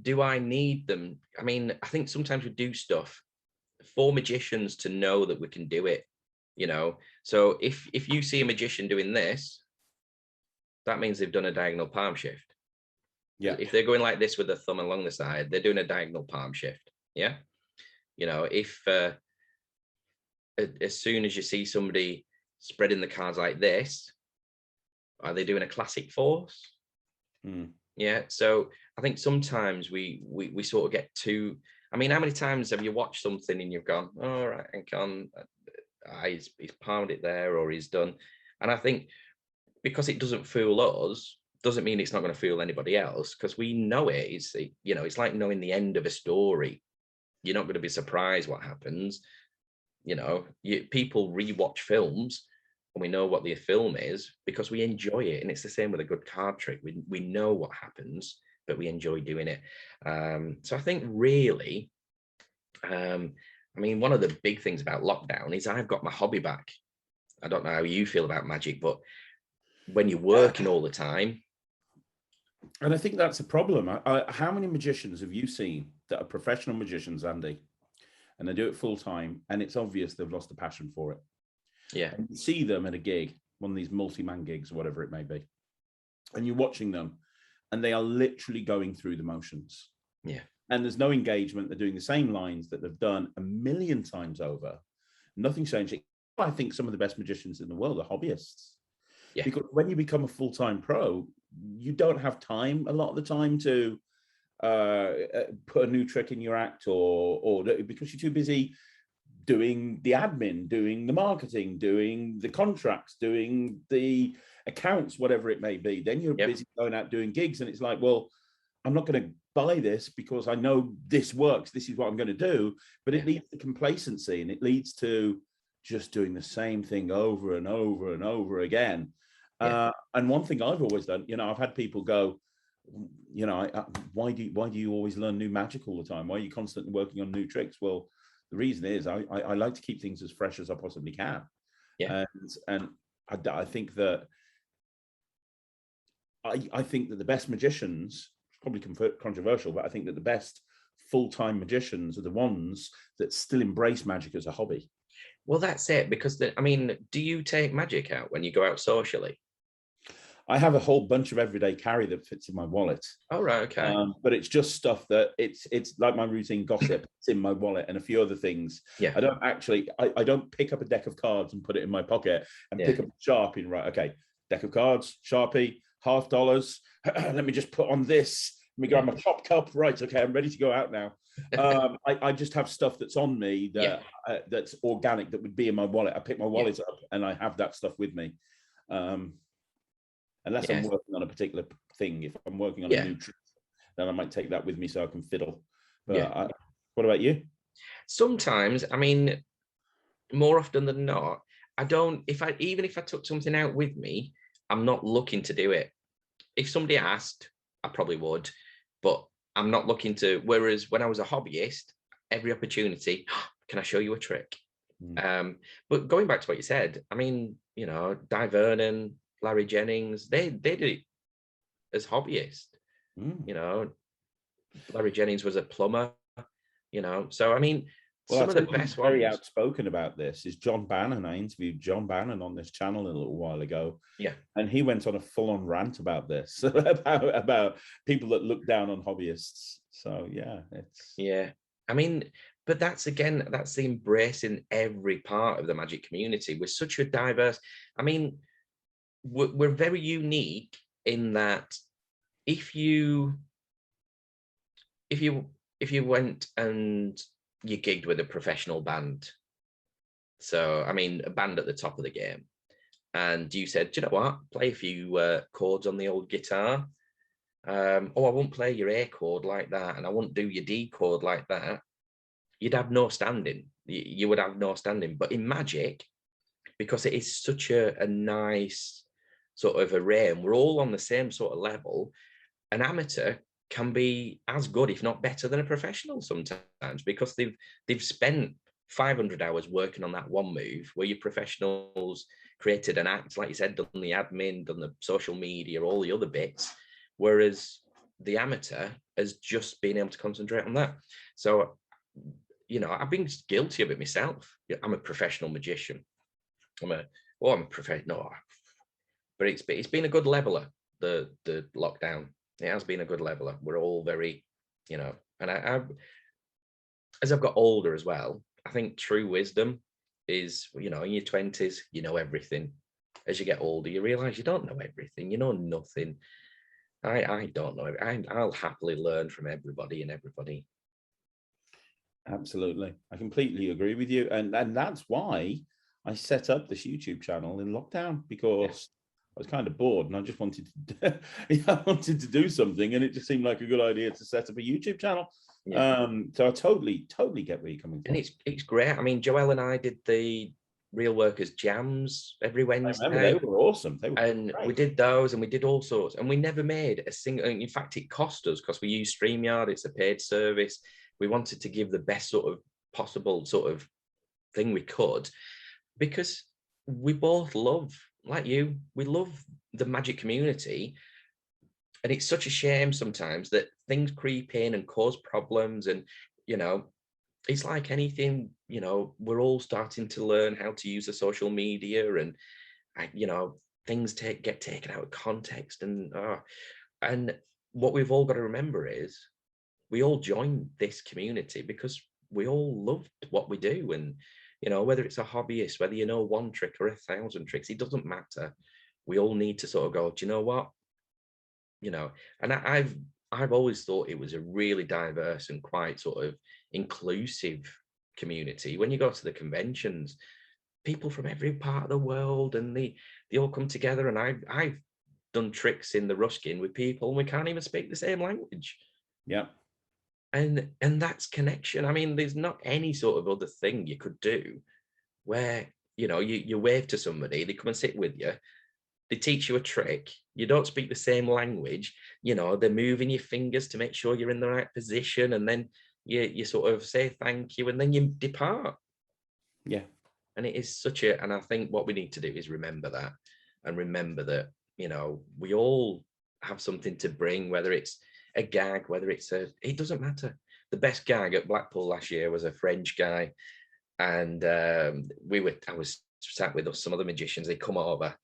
do I need them? I mean, I think sometimes we do stuff for magicians to know that we can do it, So if you see a magician doing this, that means they've done a diagonal palm shift. Yeah. If they're going like this with a thumb along the side, they're doing a diagonal palm shift. Yeah. If as soon as you see somebody spreading the cards like this, are they doing a classic force? Yeah. So I think sometimes we sort of get too, I mean, how many times have you watched something and you've gone, all right, and he's palmed it there, or he's done. And I think because it doesn't fool us, doesn't mean it's not going to fool anybody else, because we know it. It's like knowing the end of a story. You're not going to be surprised what happens. People rewatch films, and we know what the film is because we enjoy it. And it's the same with a good card trick. We know what happens, but we enjoy doing it. So I think really, I mean, one of the big things about lockdown is I've got my hobby back. I don't know how you feel about magic, but when you're working all the time. And I think that's a problem. How many magicians have you seen that are professional magicians, Andy, and they do it full time, and it's obvious they've lost the passion for it? Yeah. And you see them at a gig, one of these multi-man gigs or whatever it may be, and you're watching them, and they are literally going through the motions. Yeah. And there's no engagement. They're doing the same lines that they've done a million times over. Nothing's changing. I think some of the best magicians in the world are hobbyists. Yeah. Because when you become a full-time pro, you don't have time a lot of the time to put a new trick in your act, or because you're too busy doing the admin, doing the marketing, doing the contracts, doing the accounts, whatever it may be. Then you're busy going out doing gigs, and it's like, well, I'm not going to buy this because I know this works. This is what I'm going to do. But it leads to complacency, and it leads to just doing the same thing over and over and over again. And one thing I've always done, I've had people go, why do you always learn new magic all the time? Why are you constantly working on new tricks? Well, the reason is I like to keep things as fresh as I possibly can. Yeah. And I think that I think that the best magicians, probably controversial, but I think that the best full-time magicians are the ones that still embrace magic as a hobby. Well, that's it, because do you take magic out when you go out socially? I have a whole bunch of everyday carry that fits in my wallet. Oh, right, okay. But it's just stuff that it's like my routine gossip. It's in my wallet and a few other things. Yeah. I don't actually, I don't pick up a deck of cards and put it in my pocket and pick up a Sharpie and write, okay, deck of cards, Sharpie, $50. Let me just put on this. Let me grab my top cup. Right, okay, I'm ready to go out now. I just have stuff that's on me that that's organic, that would be in my wallet. I pick my wallet up and I have that stuff with me. Unless I'm working on a particular thing. If I'm working on a new trick, then I might take that with me so I can fiddle. But what about you? Sometimes, I mean, more often than not, I don't, even if I took something out with me, I'm not looking to do it. If somebody asked, I probably would, but I'm not looking to. Whereas when I was a hobbyist, every opportunity, can I show you a trick? But going back to what you said, I mean, you know, Di Vernon, Larry Jennings, they did it as hobbyists. You know, Larry Jennings was a plumber, you know. So I mean, some of the best ones. Very outspoken about this is John Bannon. I interviewed John Bannon on this channel a little while ago. Yeah. And he went on a full-on rant about this, about people that look down on hobbyists. So it's I mean, but that's the embracing every part of the magic community. We're such a diverse, I mean, we're very unique in that if you went and you gigged with a professional band, so I mean a band at the top of the game, and you said, do you know what, play a few chords on the old guitar, I won't play your A chord like that, and I won't do your D chord like that, you'd have no standing. You would have no standing. But in magic, because it is such a nice sort of array, and we're all on the same sort of level, an amateur can be as good, if not better, than a professional sometimes, because they've spent 500 hours working on that one move, where your professionals created an act, like you said, done the admin, done the social media, all the other bits, whereas the amateur has just been able to concentrate on that. So, you know, I've been guilty of it myself. I'm a professional magician. I'm a professional, but it's been a good leveler, the lockdown. It has been a good leveler. We're all very, you know, and I as I've got older as well, I think true wisdom is, you know, in your 20s, you know everything. As you get older, you realize you don't know everything. You know nothing. I don't know. I'll happily learn from everybody and everybody. Absolutely. I completely agree with you. And that's why I set up this YouTube channel in lockdown, because I was kind of bored and I just wanted to, I wanted to do something, and it just seemed like a good idea to set up a YouTube channel. So I totally get where you're coming from. And it's great. I mean, Joel and I did the Real Workers Jams every Wednesday. I remember, they were awesome. They were and great. We did those, and we did all sorts, and we never made a single. In fact, it cost us, because we use StreamYard. It's a paid service. We wanted to give the best sort of possible sort of thing we could, because we both love, like you, we love the magic community. And it's such a shame sometimes that things creep in and cause problems. And, you know, it's like anything, you know, we're all starting to learn how to use the social media, and, you know, things get taken out of context. And what we've all got to remember is we all joined this community because we all loved what we do. And, you know, whether it's a hobbyist, whether you know one trick or 1,000 tricks, it doesn't matter. We all need to sort of go, do you know what? You know, and I've always thought it was a really diverse and quite sort of inclusive community. When you go to the conventions, people from every part of the world, and they all come together. And I've done tricks in the Ruskin with people, and we can't even speak the same language. Yeah. And that's connection. I mean, there's not any sort of other thing you could do where, you know, you wave to somebody, they come and sit with you, they teach you a trick, you don't speak the same language, you know, they're moving your fingers to make sure you're in the right position, and then you sort of say thank you, and then you depart. Yeah. And it is and I think what we need to do is remember that, and remember that, you know, we all have something to bring, whether it's a gag, whether it's it doesn't matter. The best gag at Blackpool last year was a French guy, and I was sat with some other magicians. They come over,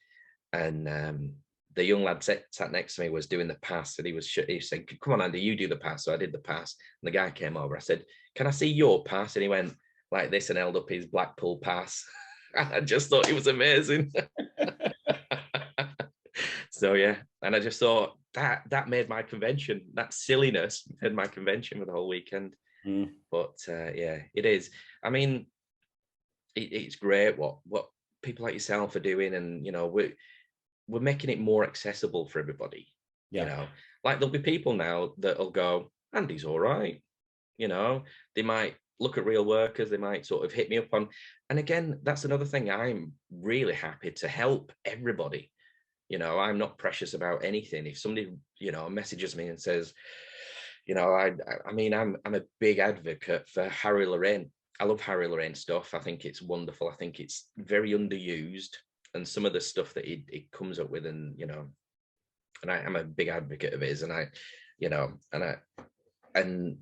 and the young lad sat next to me was doing the pass, and he said, "Come on, Andy, you do the pass." So I did the pass, and the guy came over. I said, "Can I see your pass?" And he went like this and held up his Blackpool pass. I just thought it was amazing. So yeah, and I just thought that made my convention. That silliness made my convention for the whole weekend. But yeah, it is. I mean, it's great what people like yourself are doing, and you know, we're making it more accessible for everybody. You know, like there'll be people now that'll go, Andy's all right. You know, they might look at Real Workers, they might sort of hit me up on, and again, that's another thing. I'm really happy to help everybody. You know, I'm not precious about anything. If somebody, you know, messages me and says, you know, I mean, I'm a big advocate for Harry Lorraine. I love Harry Lorraine stuff. I think it's wonderful. I think it's very underused, and some of the stuff that it comes up with, and you know, and I'm a big advocate of his, and you know, and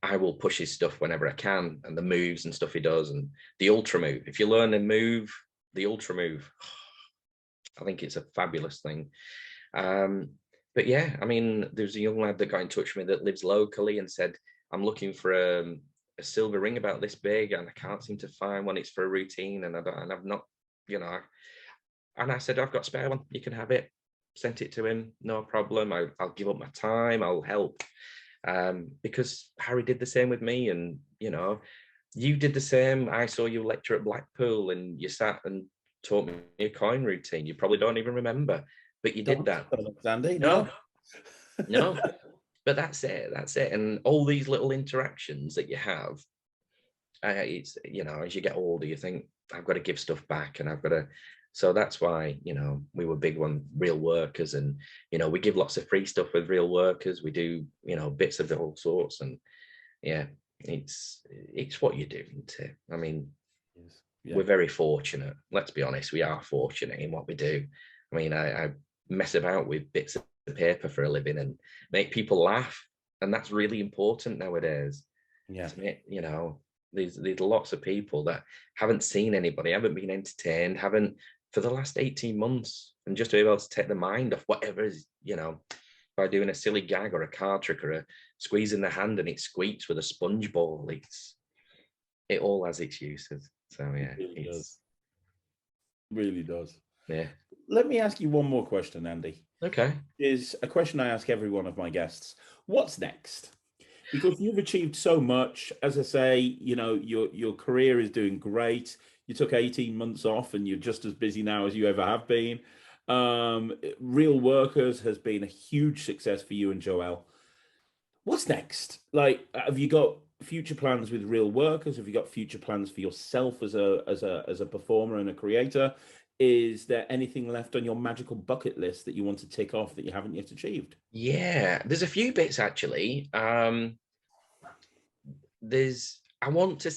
I will push his stuff whenever I can, and the moves and stuff he does, and the ultra move. If you learn a move, the ultra move, I think it's a fabulous thing. But yeah, I mean, there's a young lad that got in touch with me that lives locally and said, I'm looking for a silver ring about this big, and I can't seem to find one. It's for a routine, and I've not, you know. And I said, I've got a spare one. You can have it. Sent it to him. No problem. I'll give up my time. I'll help. Because Harry did the same with me, and you know, you did the same. I saw you lecture at Blackpool, and you sat and taught me a coin routine. You probably don't even remember, but you did that. Andy, no. But that's it. And all these little interactions that you have, it's, you know, as you get older, you think, I've got to give stuff back, and I've got to. So that's why, you know, we were big on Real Workers, and you know, we give lots of free stuff with Real Workers. We do, you know, bits of all sorts, and yeah, it's what you do, isn't it? I mean, we're very fortunate. Let's be honest, we are fortunate in what we do. I mean, I mess about with bits of paper for a living and make people laugh, and that's really important nowadays. Yeah, you know, there's lots of people that haven't seen anybody, haven't been entertained, haven't for the last 18 months, and just to be able to take the mind off whatever is, you know, by doing a silly gag or a card trick or a squeeze in the hand and it squeaks with a sponge ball. It all has its uses. So yeah, it really does. Yeah. Let me ask you one more question, Andy. Okay. Is a question I ask every one of my guests. What's next? Because you've achieved so much. As I say, you know, your career is doing great. You took 18 months off, and you're just as busy now as you ever have been. Real Workers has been a huge success for you and Joel. What's next? Like, have you got future plans with Real Workers? Have you got future plans for yourself as a performer and a creator? Is there anything left on your magical bucket list that you want to tick off that you haven't yet achieved? Yeah, there's a few bits actually. I want to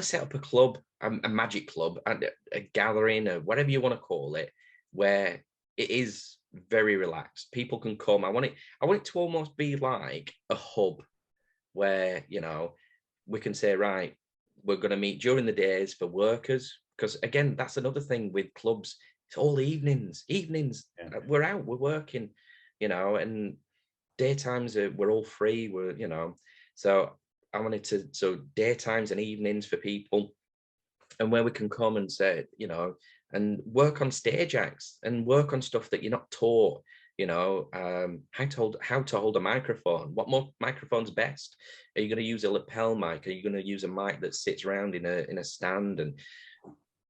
set up a club, a magic club, and a gathering, or whatever you want to call it, where it is very relaxed. People can come. I want it to almost be like a hub where, you know, we can say, right, we're going to meet during the days for workers, because again, that's another thing with clubs. It's all evenings. Yeah. We're out, we're working, you know, and daytimes we're all free. We're, you know, so I wanted to, so daytimes and evenings for people, and where we can come and say, you know, and work on stage acts and work on stuff that you're not taught, you know, how to hold a microphone. What more microphone's best? Are you going to use a lapel mic? Are you going to use a mic that sits around in a stand? And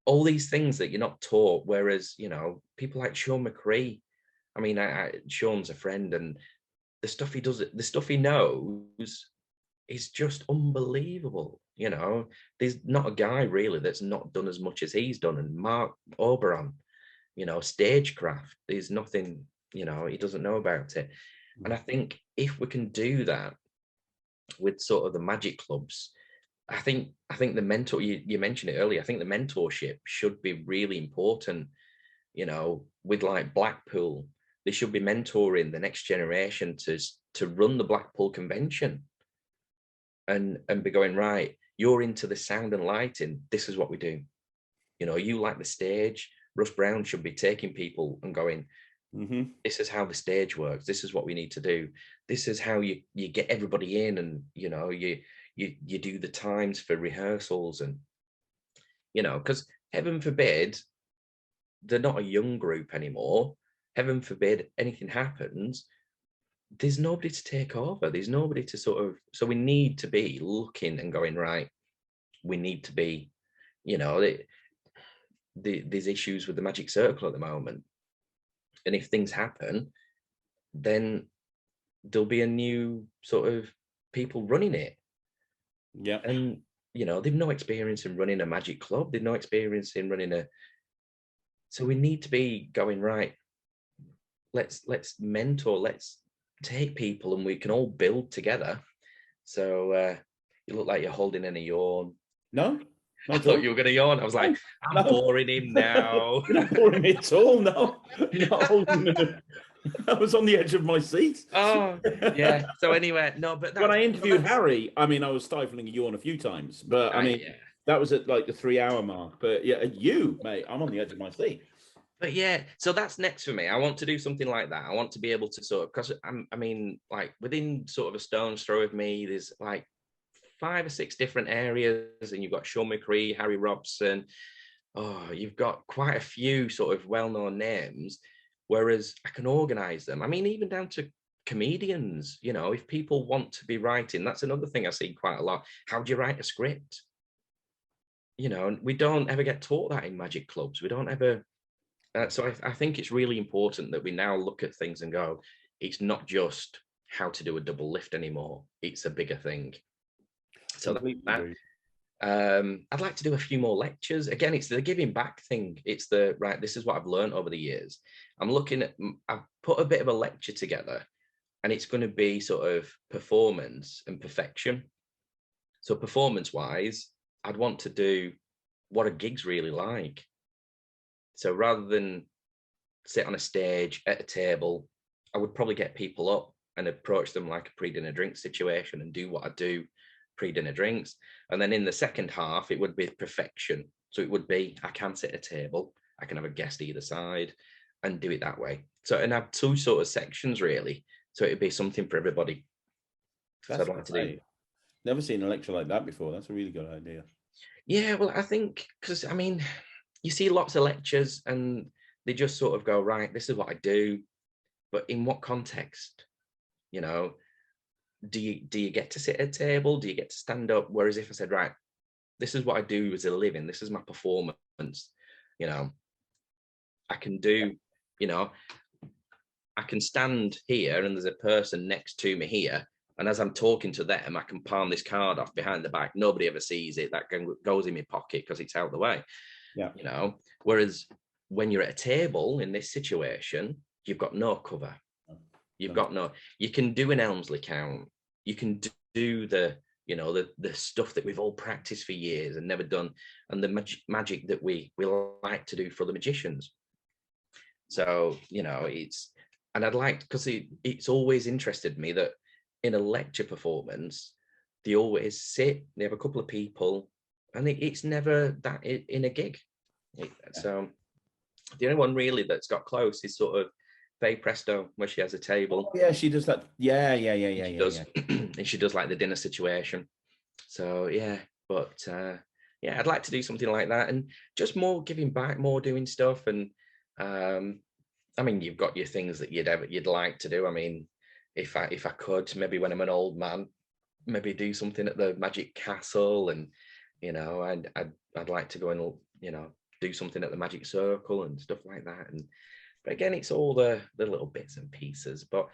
all these things that you're not taught. Whereas, you know, people like Sean McCree, I mean, Sean's a friend, and the stuff he does, the stuff he knows is just unbelievable. You know, there's not a guy really that's not done as much as he's done. And Mark Oberon, you know, stagecraft, there's nothing, you know, he doesn't know about it. And I think if we can do that with sort of the magic clubs, I think the mentor, you mentioned it earlier, I think the mentorship should be really important. You know, with like Blackpool, they should be mentoring the next generation to run the Blackpool convention, and be going, right, you're into the sound and lighting, this is what we do. You know, you like the stage. Russ Brown should be taking people and going, This is how the stage works. This is what we need to do. This is how you get everybody in, and you do the times for rehearsals, and because heaven forbid they're not a young group anymore. Heaven forbid anything happens. There's nobody to take over. There's nobody to so we need to be looking and going, right, we need to be, there's issues with the Magic Circle at the moment. And if things happen, then there'll be a new sort of people running it. Yeah. And, they've no experience in running a magic club. They've no experience in running so we need to be going, right, let's mentor, let's take people and we can all build together. So you look like you're holding in a yawn. No, I thought you were going to yawn. I was like, I'm boring him now. You're not boring me at all. No, not holding. I was on the edge of my seat. Oh, yeah. So anyway, no, but when I interviewed Harry, I mean, I was stifling a yawn a few times, but I mean, that was at like the 3-hour mark. But yeah, you, mate, I'm on the edge of my seat. But yeah, so that's next for me. I want to do something like that. I want to be able to because I mean, like within sort of a stone's throw of me, there's like 5 or 6 different areas, and you've got Sean McCree, Harry Robson. Oh, you've got quite a few sort of well-known names, whereas I can organize them. I mean, even down to comedians, if people want to be writing, that's another thing I see quite a lot. How do you write a script? We don't ever get taught that in magic clubs. We don't ever. So I think it's really important that we now look at things and go, it's not just how to do a double lift anymore. It's a bigger thing. So I'd like to do a few more lectures. Again, it's the giving back thing. It's this is what I've learned over the years. I've put a bit of a lecture together, and it's going to be sort of performance and perfection. So performance-wise, I'd want to do what a gig's really like. So rather than sit on a stage at a table, I would probably get people up and approach them like a pre-dinner drink situation and do what I do pre-dinner drinks. And then in the second half, it would be perfection. So it would be, I can sit at a table, I can have a guest either side and do it that way. So, and have 2 sort of sections really. So it'd be something for everybody. So I'd like to do. Never seen a lecture like that before. That's a really good idea. Yeah, well, I think, because I mean, you see lots of lectures and they just sort of go, right, this is what I do. But in what context? Do you get to sit at a table? Do you get to stand up? Whereas if I said, right, this is what I do as a living, this is my performance, I can do, I can stand here and there's a person next to me here. And as I'm talking to them, I can palm this card off behind the back. Nobody ever sees it. That goes in my pocket because it's out of the way. Yeah. Whereas when you're at a table in this situation, you've got no cover. You've got you can do an Elmsley count. You can do the stuff that we've all practiced for years and never done, and the magic that we like to do for the magicians. So, and I'd like, because it's always interested me that in a lecture performance, they always sit, they have a couple of people, and it's never that in a gig. So the only one really that's got close is sort of Faye Presto, where she has a table. Oh, yeah, she does that. Yeah. And she does like the dinner situation. So yeah, but yeah, I'd like to do something like that, and just more giving back, more doing stuff. And I mean, you've got your things that you'd like to do. I mean, if I could, maybe when I'm an old man, maybe do something at the Magic Castle, and I'd like to go and do something at the Magic Circle and stuff like that. But again, it's all the little bits and pieces. But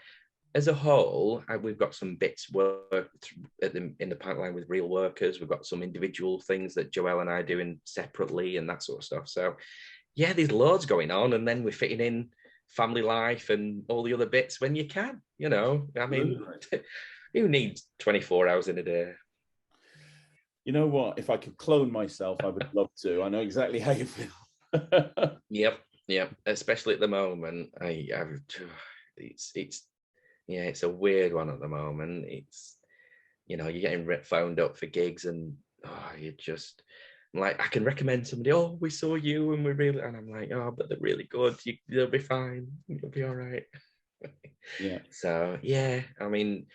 as a whole, we've got some bits worked in the pipeline with real workers. We've got some individual things that Joel and I are doing separately and that sort of stuff. So yeah, there's loads going on, and then we're fitting in family life and all the other bits when you can. I mean, who needs 24 hours in a day? You know what? If I could clone myself, I would love to. I know exactly how you feel. Yep. Especially at the moment, it's a weird one at the moment. It's you're getting phoned up for gigs, and I'm like, I can recommend somebody. Oh, we saw you and I'm like, oh, but they're really good. They'll be fine. You'll be all right. Yeah. So yeah, I mean,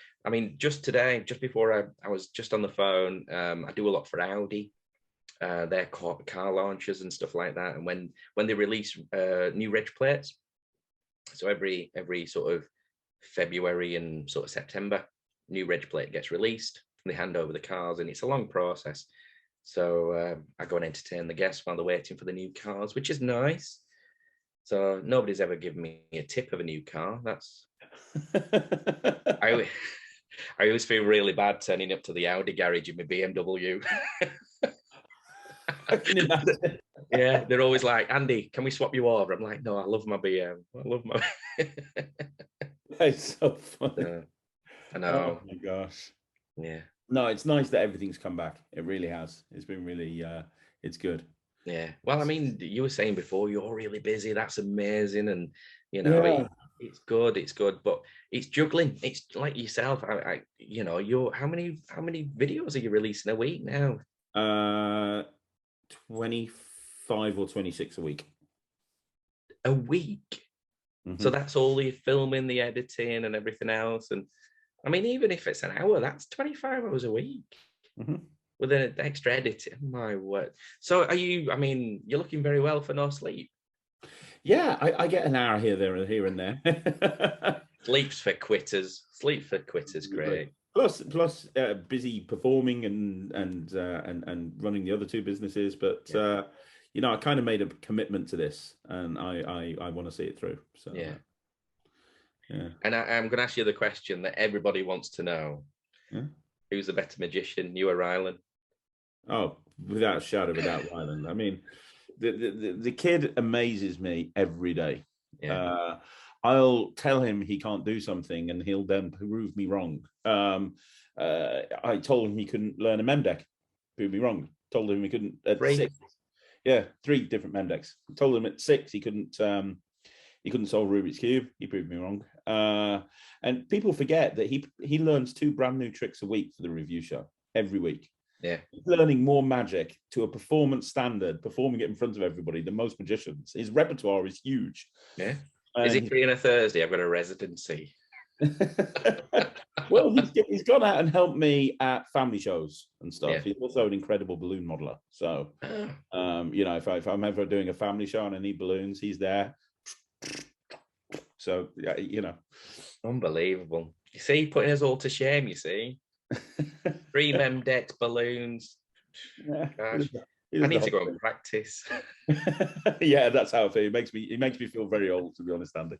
just today, just before I was just on the phone. I do a lot for Audi, their car launches and stuff like that. And when they release new reg plates, so every sort of February and sort of September, new reg plate gets released. And they hand over the cars, and it's a long process. So I go and entertain the guests while they're waiting for the new cars, which is nice. So nobody's ever given me a tip of a new car. That's I always feel really bad turning up to the Audi garage in my BMW. I can imagine. Yeah, they're always like, Andy, can we swap you over? I'm like, no, I love my BM. I love my. It's so funny. I know. Oh my gosh. Yeah. No, it's nice that everything's come back. It really has. It's been really, it's good. Yeah. Well, I mean, you were saying before you're really busy. That's amazing, and Yeah. it's good. It's good, but it's juggling. It's like yourself. You're how many videos are you releasing a week now? 25 or 26 a week. A week. Mm-hmm. So that's all the filming, the editing, and everything else. And I mean, even if it's an hour, that's 25 hours a week. Mm-hmm. With an extra editing. My word. So you're looking very well for no sleep. Yeah, I get an hour here and there. Sleep's for quitters. Sleep for quitters, great. Plus, busy performing and running the other two businesses. But I kind of made a commitment to this, and I want to see it through. So yeah. And I'm going to ask you the question that everybody wants to know. Yeah. Who's the better magician, you or Rylan? Oh, without a shadow, without Rylan. I mean, the kid amazes me every day. Yeah. I'll tell him he can't do something, and he'll then prove me wrong. I told him he couldn't learn a mem deck. Prove me wrong. Told him he couldn't at 6. Yeah, 3 different mem decks. Told him at 6 he couldn't solve Rubik's Cube. He proved me wrong. And people forget that he learns 2 brand new tricks a week for the review show every week. Yeah, he's learning more magic to a performance standard, performing it in front of everybody than most magicians. His repertoire is huge. Yeah. Is it free on a Thursday? I've got a residency. Well, he's gone out and helped me at family shows and stuff. Yeah. He's also an incredible balloon modeler. So, if I'm ever doing a family show and I need balloons, he's there. So, Unbelievable. You see, putting us all to shame, you see. 3 mem decks, balloons. Yeah. Gosh, I need to go and practice. Yeah, that's how I feel. It makes me feel very old, to be honest, Andy.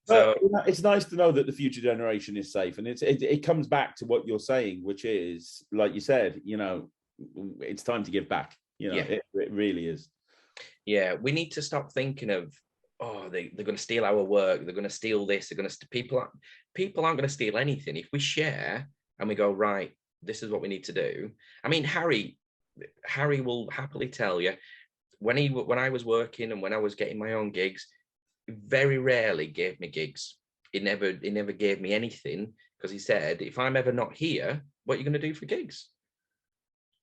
But it's nice to know that the future generation is safe, and it comes back to what you're saying, which is, like you said, it's time to give back. It really is. Yeah, we need to stop thinking of, they're going to steal our work. They're going to steal this. People aren't going to steal anything. If we share and we go, right, this is what we need to do. I mean, Harry will happily tell you, when I was working and when I was getting my own gigs, very rarely gave me gigs. He never gave me anything, because he said, if I'm ever not here, what are you going to do for gigs?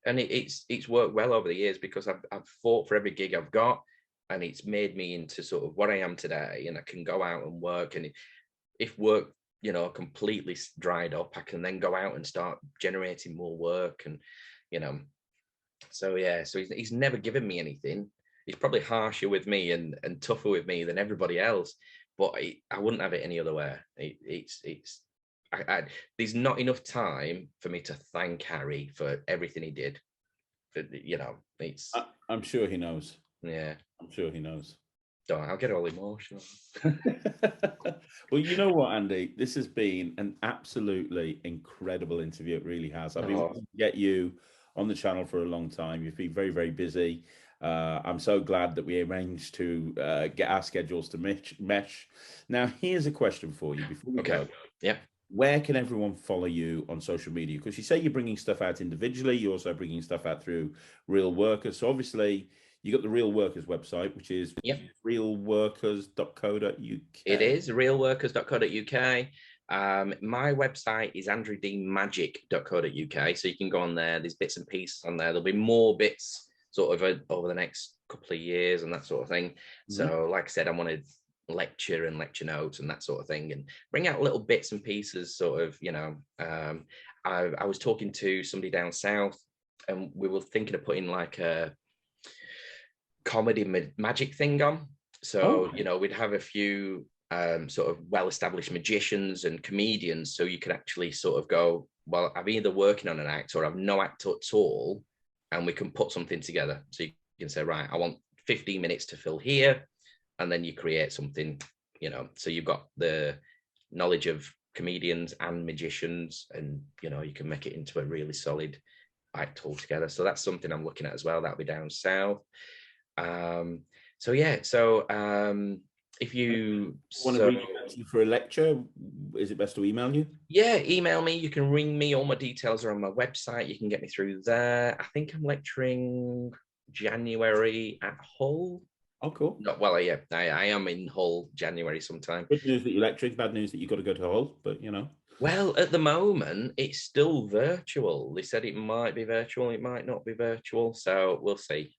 And it's worked well over the years, because I've fought for every gig I've got, and it's made me into sort of what I am today. And I can go out and work, and if work completely dried up, I can then go out and start generating more work. And so he's never given me anything. He's probably harsher with me and tougher with me than everybody else, but I wouldn't have it any other way. There's not enough time for me to thank Harry for everything he did. I'm sure he knows. Yeah, I'm sure he knows. I'll get all emotional. Well, you know what, Andy? This has been an absolutely incredible interview. It really has. I've been wanting to get you on the channel for a long time. You've been very, very busy. I'm so glad that we arranged to get our schedules to mesh. Now, here's a question for you before we go. Yeah. Where can everyone follow you on social media? Because you say you're bringing stuff out individually. You're also bringing stuff out through Real Workers. So obviously, you got the Real Workers website, which is realworkers.co.uk. It is realworkers.co.uk. My website is andrewdmagic.co.uk, so you can go on there. There's bits and pieces on there. There'll be more bits sort of over the next couple of years and that sort of thing. Mm-hmm. So like I said, I wanted lecture and lecture notes and that sort of thing, and bring out little bits and pieces, sort of, you know. I was talking to somebody down south, and we were thinking of putting like a comedy magic thing on. So, you know, we'd have a few sort of well-established magicians and comedians, so you could actually sort of go, well, I'm either working on an act or I've no act at all, and we can put something together. So you can say, right, I want 15 minutes to fill here, and then you create something, you know. So you've got the knowledge of comedians and magicians, and, you know, you can make it into a really solid act altogether. So that's something I'm looking at as well. That'll be down south. So yeah, so if you want to reach out to you for a lecture, is it best to email you? Yeah, email me. You can ring me. All my details are on my website. You can get me through there. I think I'm lecturing January at Hull. Oh, cool. No, well, yeah, I am in Hull January sometime. Good news that you're lecturing, bad news that you've got to go to Hull, but you know. Well, at the moment, it's still virtual. They said it might be virtual, it might not be virtual, so we'll see.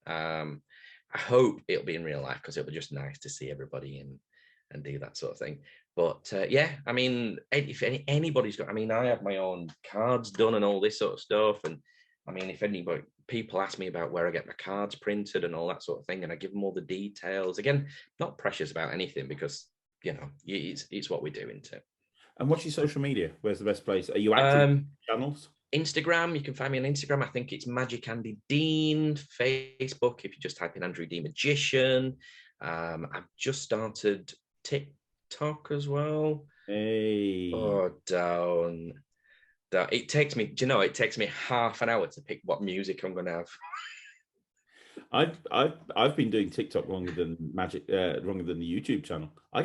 I hope it'll be in real life, because it'll be just nice to see everybody and do that sort of thing. But yeah, I mean, if anybody's got, I mean, I have my own cards done and all this sort of stuff. And I mean, if people ask me about where I get my cards printed and all that sort of thing, and I give them all the details. Again, not precious about anything, because, you know, it's what we do into. And what's your social media? Where's the best place? Are you active on channels? Instagram, you can find me on Instagram. I think it's Magic Andy Dean. Facebook, if you just type in Andrew D Magician. I've just started TikTok as well. Hey. Oh, down. It takes me, do you know, it takes me half an hour to pick what music I'm going to have. I've been doing TikTok longer than the YouTube channel. I'm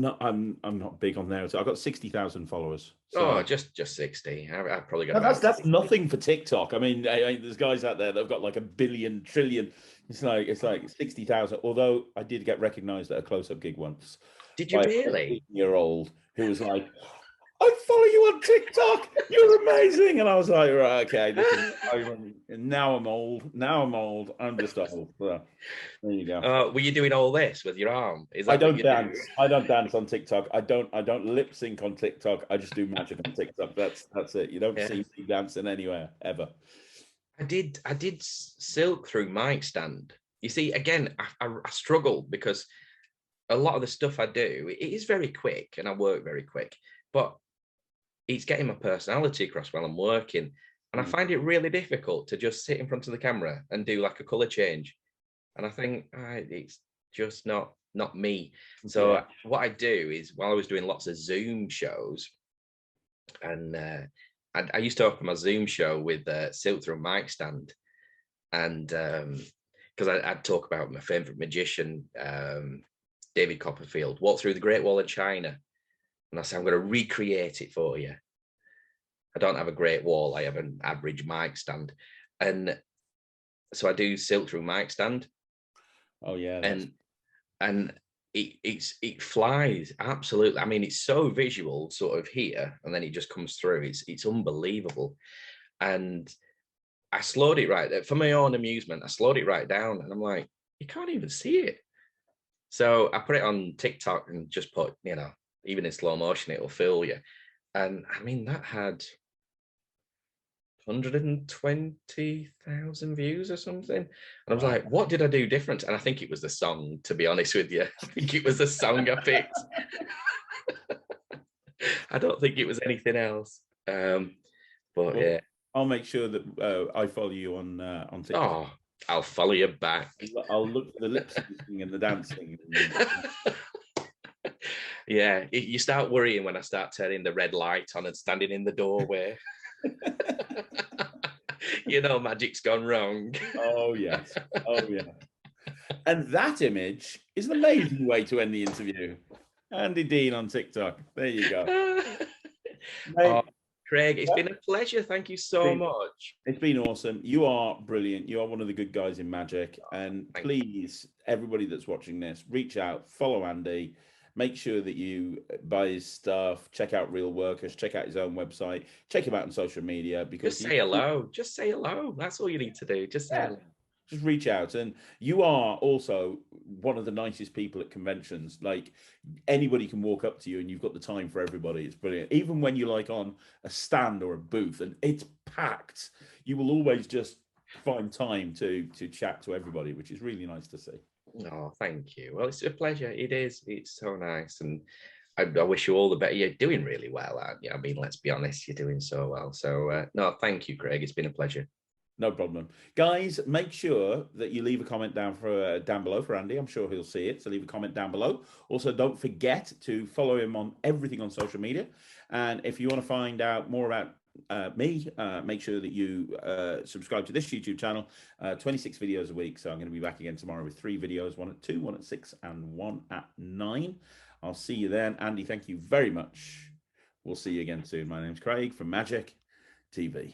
not big on there. So I've got 60,000 followers. So. Oh, just 60. I probably got. That's nothing for TikTok. I mean, there's guys out there that've got like a billion, trillion. It's like 60,000. Although I did get recognised at a close-up gig once. Did you really? A 18-year-old who was like, I follow you on TikTok. You're amazing. And I was like, right, okay. Now I'm old. I'm just old. So, there you go. Were you doing all this with your arm? I don't dance. I don't dance on TikTok. I don't lip sync on TikTok. I just do magic on TikTok. That's it. You don't see me dancing anywhere ever. I did silk through mic stand. You see, again, I struggle, because a lot of the stuff I do, it is very quick, and I work very quick, but it's getting my personality across while I'm working. And I find it really difficult to just sit in front of the camera and do like a color change. And I think it's just not me. So what I do is, while I was doing lots of Zoom shows, and I used to open my Zoom show with silk through mic stand. And because I'd talk about my favorite magician, David Copperfield, walked through the Great Wall of China. And I said, I'm going to recreate it for you. I don't have a great wall. I have an average mic stand. And so I do silk through mic stand. Oh, yeah. And it flies. Absolutely. I mean, it's so visual sort of here, and then it just comes through. It's unbelievable. And I slowed it right for my own amusement. I slowed it right down, and I'm like, you can't even see it. So I put it on TikTok and just put, you know, even in slow motion, it'll fill you. And I mean, that had 120,000 views or something. And I was like, what did I do different? And I think it was the song, to be honest with you. I think it was the song I picked. I don't think it was anything else. But yeah. I'll make sure that I follow you on TikTok. Oh, I'll follow you back. I'll look for the lip syncing and the dancing. Yeah, you start worrying when I start turning the red light on and standing in the doorway. You know, magic's gone wrong. Oh, yes. Oh, yeah. And that image is an amazing way to end the interview. Andy Dean on TikTok. There you go. Craig, it's been a pleasure. Thank you so much. It's been awesome. You are brilliant. You are one of the good guys in magic. And please, everybody that's watching this, reach out, follow Andy. make sure that you buy his stuff, check out Real Workers, check out his own website, check him out on social media, because Just say hello. Just say hello. That's all you need to do. Just say hello. just reach out. And you are also one of the nicest people at conventions. Like, anybody can walk up to you and you've got the time for everybody. It's brilliant. Even when you're like on a stand or a booth and it's packed, you will always just find time to chat to everybody, which is really nice to see. Oh, thank you. Well, it's a pleasure. It is. It's so nice. And I wish you all the better. You're doing really well, aren't you? I mean, let's be honest, you're doing so well. So, no, thank you, Craig. It's been a pleasure. No problem. Guys, make sure that you leave a comment down below for Andy. I'm sure he'll see it. So leave a comment down below. Also, don't forget to follow him on everything on social media. And if you want to find out more about me, make sure that you subscribe to this YouTube channel. 26 videos a week. So I'm going to be back again tomorrow with 3 videos, 1 at 2, 1 at 6, and 1 at 9. I'll see you then. Andy, thank you very much. We'll see you again soon. My name's Craig from Magic TV.